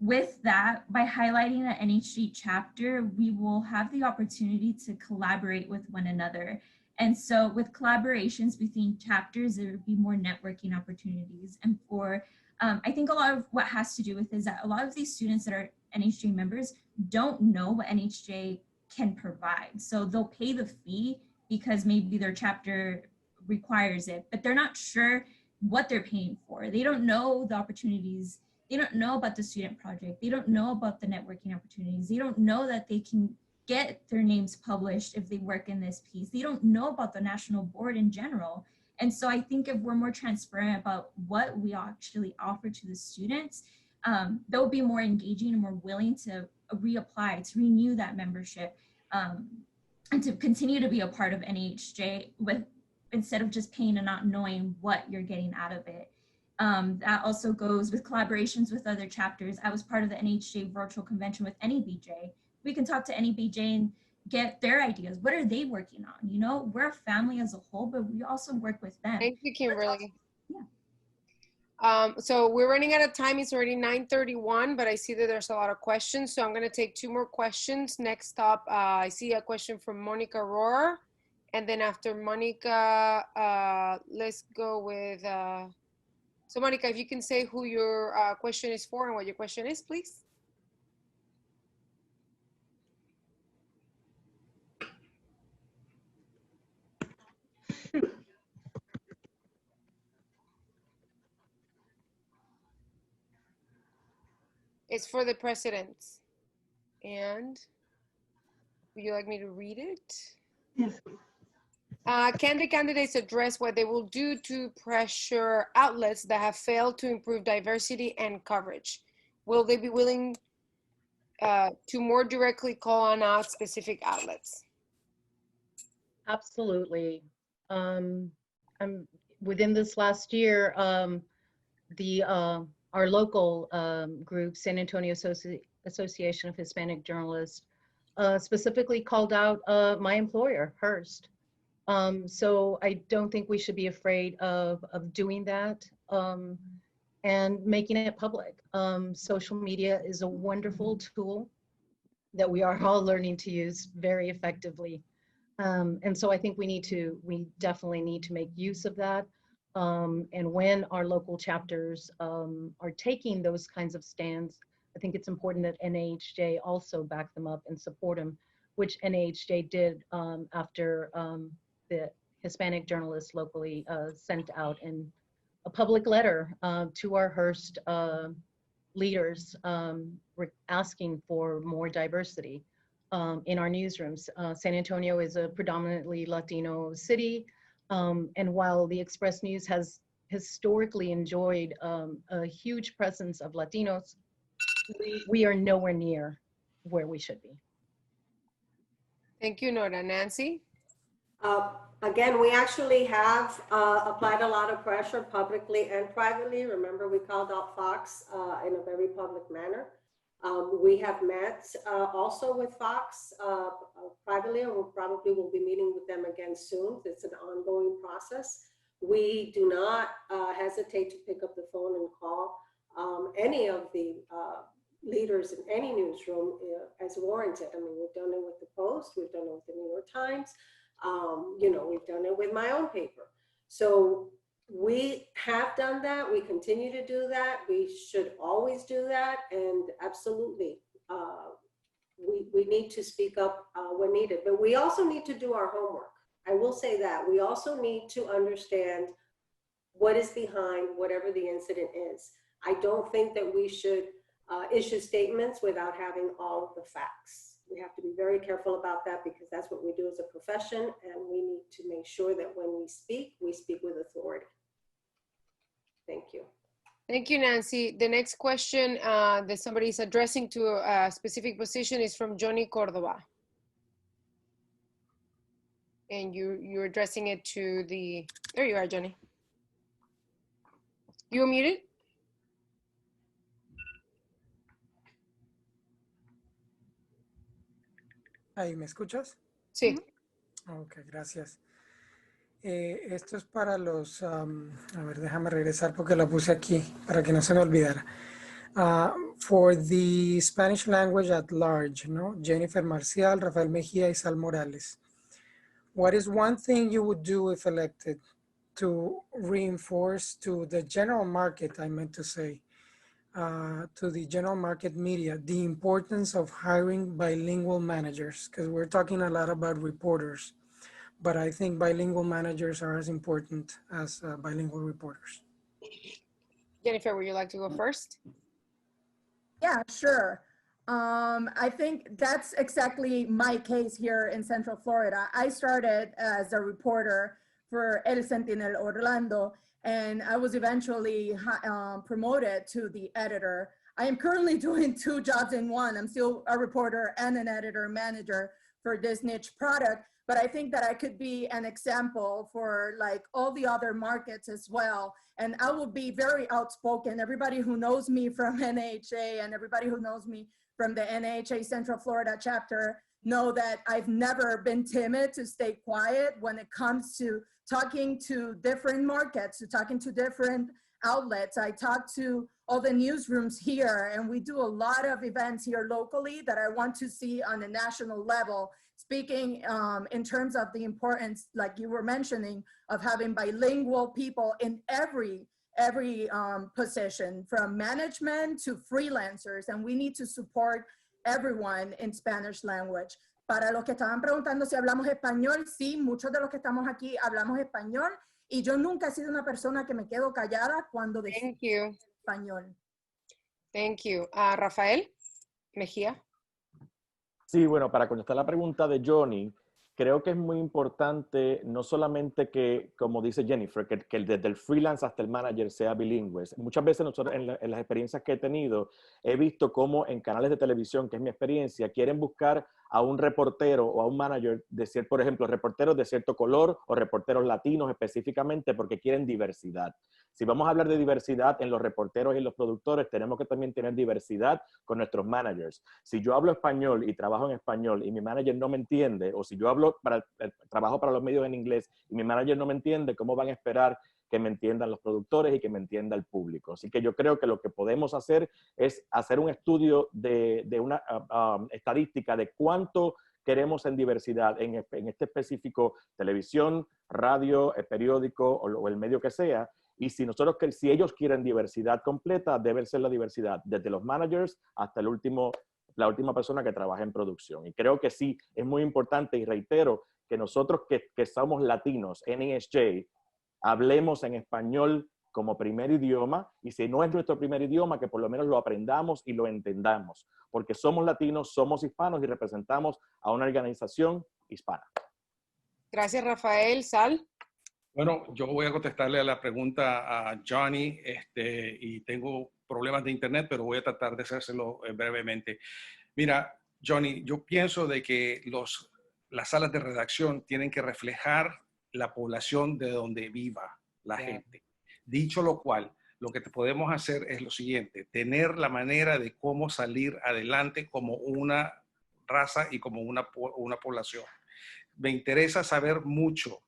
with that, by highlighting the NHG chapter, we will have the opportunity to collaborate with one another. And so with collaborations between chapters, there would be more networking opportunities. And for, I think a lot of what has to do with is that a lot of these students that are NHJ members don't know what NHJ can provide. So they'll pay the fee because maybe their chapter requires it, but they're not sure what they're paying for. They don't know the opportunities. They don't know about the student project. They don't know about the networking opportunities. They don't know that they can get their names published if they work in this piece. They don't know about the national board in general. And so I think if we're more transparent about what we actually offer to the students, they'll be more engaging and more willing to reapply, to renew that membership, and to continue to be a part of NAHJ with, instead of just paying and not knowing what you're getting out of it. That also goes with collaborations with other chapters. I was part of the NAHJ virtual convention with NABJ. We can talk to NABJ and get their ideas. What are they working on? You know, we're a family as a whole, but we also work with them.
Thank you, Kimberly.
Yeah.
So we're running out of time. It's already 9:31, but I see that there's a lot of questions. So I'm going to take 2 more questions. Next up, I see a question from Monica Rohr. And then after Monica, let's go with, so Monica, if you can say who your question is for and what your question is, please. It's for the president. And would you like me to read it?
Yes.
Can the candidates address what they will do to pressure outlets that have failed to improve diversity and coverage? Will they be willing to more directly call on out specific outlets?
Absolutely. Within this last year, our local group, San Antonio Association of Hispanic Journalists, specifically called out my employer, Hearst. So I don't think we should be afraid of doing that and making it public. Social media is a wonderful tool that we are all learning to use very effectively. And so I think we definitely need to make use of that. And when our local chapters are taking those kinds of stands, I think it's important that NAHJ also back them up and support them, which NAHJ did after the Hispanic journalists locally sent out a public letter to our Hearst leaders asking for more diversity in our newsrooms. San Antonio is a predominantly Latino city, and while the Express News has historically enjoyed a huge presence of Latinos, we are nowhere near where we should be.
Thank you, Nora. Nancy?
Again, we actually have applied a lot of pressure publicly and privately. Remember, we called out Fox in a very public manner. We have met also with Fox privately, and we probably will be meeting with them again soon. It's an ongoing process. We do not hesitate to pick up the phone and call any of the leaders in any newsroom as warranted. I mean, we've done it with the Post, we've done it with the New York Times, you know, we've done it with my own paper. So we have done that. We continue to do that. We should always do that. And absolutely, we need to speak up when needed. But we also need to do our homework. I will say that. We also need to understand what is behind whatever the incident is. I don't think that we should issue statements without having all of the facts. We have to be very careful about that because that's what we do as a profession, and we need to make sure that when we speak with authority. Thank you.
Thank you, Nancy. The next question that somebody is addressing to a specific position is from Johnny Cordova. And you're addressing it to the, there you are, Johnny. You muted?
Ahí, ¿me escuchas?
Sí.
Ok, gracias. Esto es para los, a ver, déjame regresar porque la puse aquí para que no se me olvidara. For the Spanish language at large, ¿no? Jennifer Marcial, Rafael Meja y Sal Morales. What is one thing you would do if elected to reinforce to the general market, I meant to say, to the general market media, the importance of hiring bilingual managers? Because we're talking a lot about reporters, but I think bilingual managers are as important as bilingual reporters.
Jennifer, would you like to go first?
Yeah, sure. I think that's exactly my case here in Central Florida. I started as a reporter for El Sentinel Orlando, and I was eventually promoted to the editor. I am currently doing 2 jobs in one. I'm still a reporter and an editor manager for this niche product, but I think that I could be an example for like all the other markets as well. And I will be very outspoken. Everybody who knows me from NAHJ and everybody who knows me from the NAHJ Central Florida chapter know that I've never been timid to stay quiet when it comes to talking to different markets, to talking to different outlets. I talk to all the newsrooms here, and we do a lot of events here locally that I want to see on a national level, speaking in terms of the importance, like you were mentioning, of having bilingual people in every position, from management to freelancers, and we need to support everyone in Spanish language. Para los que estaban preguntando si hablamos español, sí, muchos de los que estamos aquí hablamos español, y yo nunca he sido una persona que me quedo callada cuando decido español.
Thank you. Rafael Meja.
Sí, bueno, para contestar la pregunta de Johnny, creo que es muy importante no solamente que, como dice Jennifer, que desde el freelance hasta el manager sea bilingüe. Muchas veces nosotros en las experiencias que he tenido, he visto cómo en canales de televisión, que es mi experiencia, quieren buscar a un reportero o a un manager, por ejemplo, reporteros de cierto color o reporteros latinos específicamente porque quieren diversidad. Si vamos a hablar de diversidad en los reporteros y en los productores, tenemos que también tener diversidad con nuestros managers. Si yo hablo español y trabajo en español y mi manager no me entiende, o si yo trabajo para los medios en inglés y mi manager no me entiende, ¿cómo van a esperar que me entiendan los productores y que me entienda el público? Así que yo creo que lo que podemos hacer es hacer un estudio de una estadística de cuánto queremos en diversidad en este específico televisión, radio, periódico o el medio que sea. Y si ellos quieren diversidad completa, debe ser la diversidad desde los managers hasta la última persona que trabaja en producción. Y creo que sí, es muy importante, y reitero, que nosotros que somos latinos, NAHJ, hablemos en español como primer idioma, y si no es nuestro primer idioma, que por lo menos lo aprendamos y lo entendamos, porque somos latinos, somos hispanos y representamos a una organización hispana.
Gracias, Rafael. Sal.
Bueno, yo voy a contestarle a la pregunta a Johnny, y tengo problemas de internet, pero voy a tratar de hacérselo brevemente. Mira, Johnny, yo pienso de que las salas de redacción tienen que reflejar la población de donde viva la gente. Dicho lo cual, lo que podemos hacer es lo siguiente, tener la manera de cómo salir adelante como una raza y como una población. Me interesa saber mucho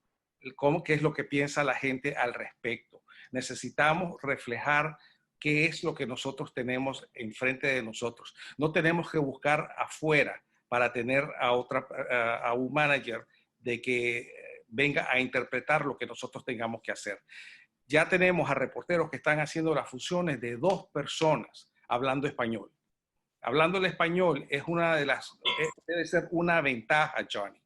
qué es lo que piensa la gente al respecto. Necesitamos reflejar qué es lo que nosotros tenemos enfrente de nosotros. No tenemos que buscar afuera para tener a un manager de que venga a interpretar lo que nosotros tengamos que hacer. Ya tenemos a reporteros que están haciendo las funciones de 2 personas hablando español. Hablando el español es debe ser una ventaja, Johnny,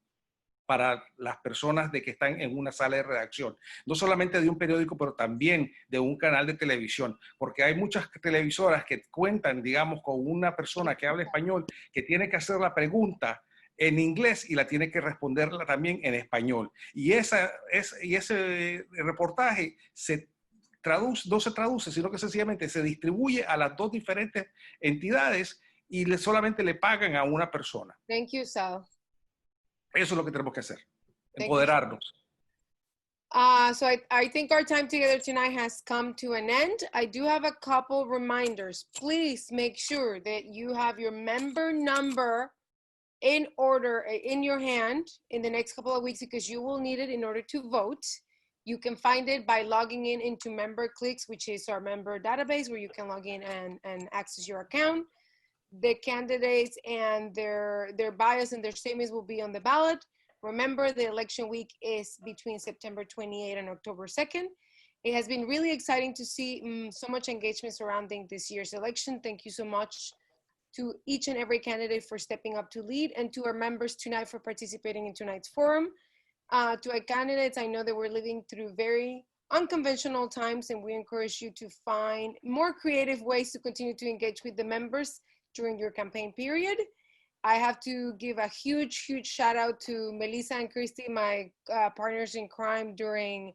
para las personas de que están en una sala de redacción. No solamente de un periódico, pero también de un canal de televisión, porque hay muchas televisoras que cuentan, digamos, con una persona que habla español, que tiene que hacer la pregunta en inglés y la tiene que responderla también en español. Y ese reportaje no se traduce, sino que sencillamente se distribuye a las 2 diferentes entidades y solamente le pagan a una persona.
Thank you, Sal.
Eso es lo que tenemos que hacer, empoderarnos.
So I think our time together tonight has come to an end. I do have a couple reminders. Please make sure that you have your member number in order in your hand in the next couple of weeks, because you will need it in order to vote. You can find it by logging into MemberClicks, which is our member database where you can log in and access your account. The candidates and their bios and their statements will be on the ballot. Remember, the election week is between September 28 and October 2nd. It has been really exciting to see so much engagement surrounding this year's election. Thank you so much to each and every candidate for stepping up to lead, and to our members tonight for participating in tonight's forum. To our candidates, I know that we're living through very unconventional times, and we encourage you to find more creative ways to continue to engage with the members during your campaign period. I have to give a huge, huge shout out to Melissa and Cristy, my partners in crime during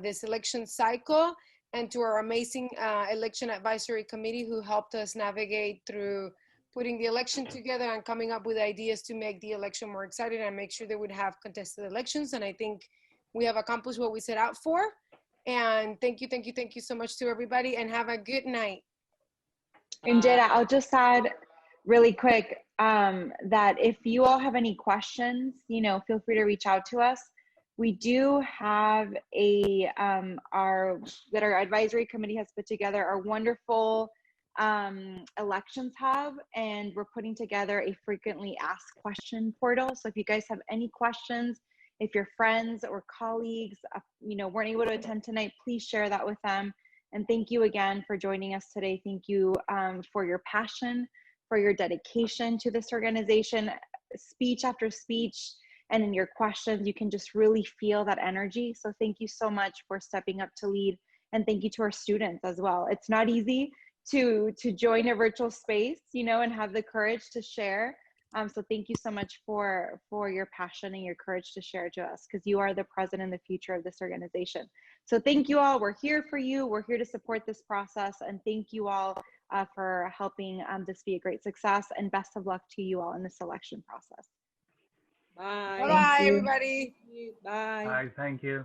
this election cycle, and to our amazing election advisory committee who helped us navigate through putting the election together and coming up with ideas to make the election more exciting and make sure they would have contested elections. And I think we have accomplished what we set out for. And thank you so much to everybody, and have a good night.
And Jada, I'll just add really quick that if you all have any questions, feel free to reach out to us. We do have our advisory committee has put together our wonderful elections hub, and we're putting together a frequently asked question portal. So if you guys have any questions, if your friends or colleagues, weren't able to attend tonight, please share that with them. And thank you again for joining us today. Thank you for your passion, for your dedication to this organization. Speech after speech, and in your questions, you can just really feel that energy. So thank you so much for stepping up to lead, and thank you to our students as well. It's not easy to join a virtual space, and have the courage to share. So thank you so much for your passion and your courage to share to us, because you are the present and the future of this organization. So thank you all. We're here for you. We're here to support this process, and thank you all for helping this be a great success, and best of luck to you all in this election process.
Bye.
Bye-bye, everybody.
Bye.
Bye, thank you.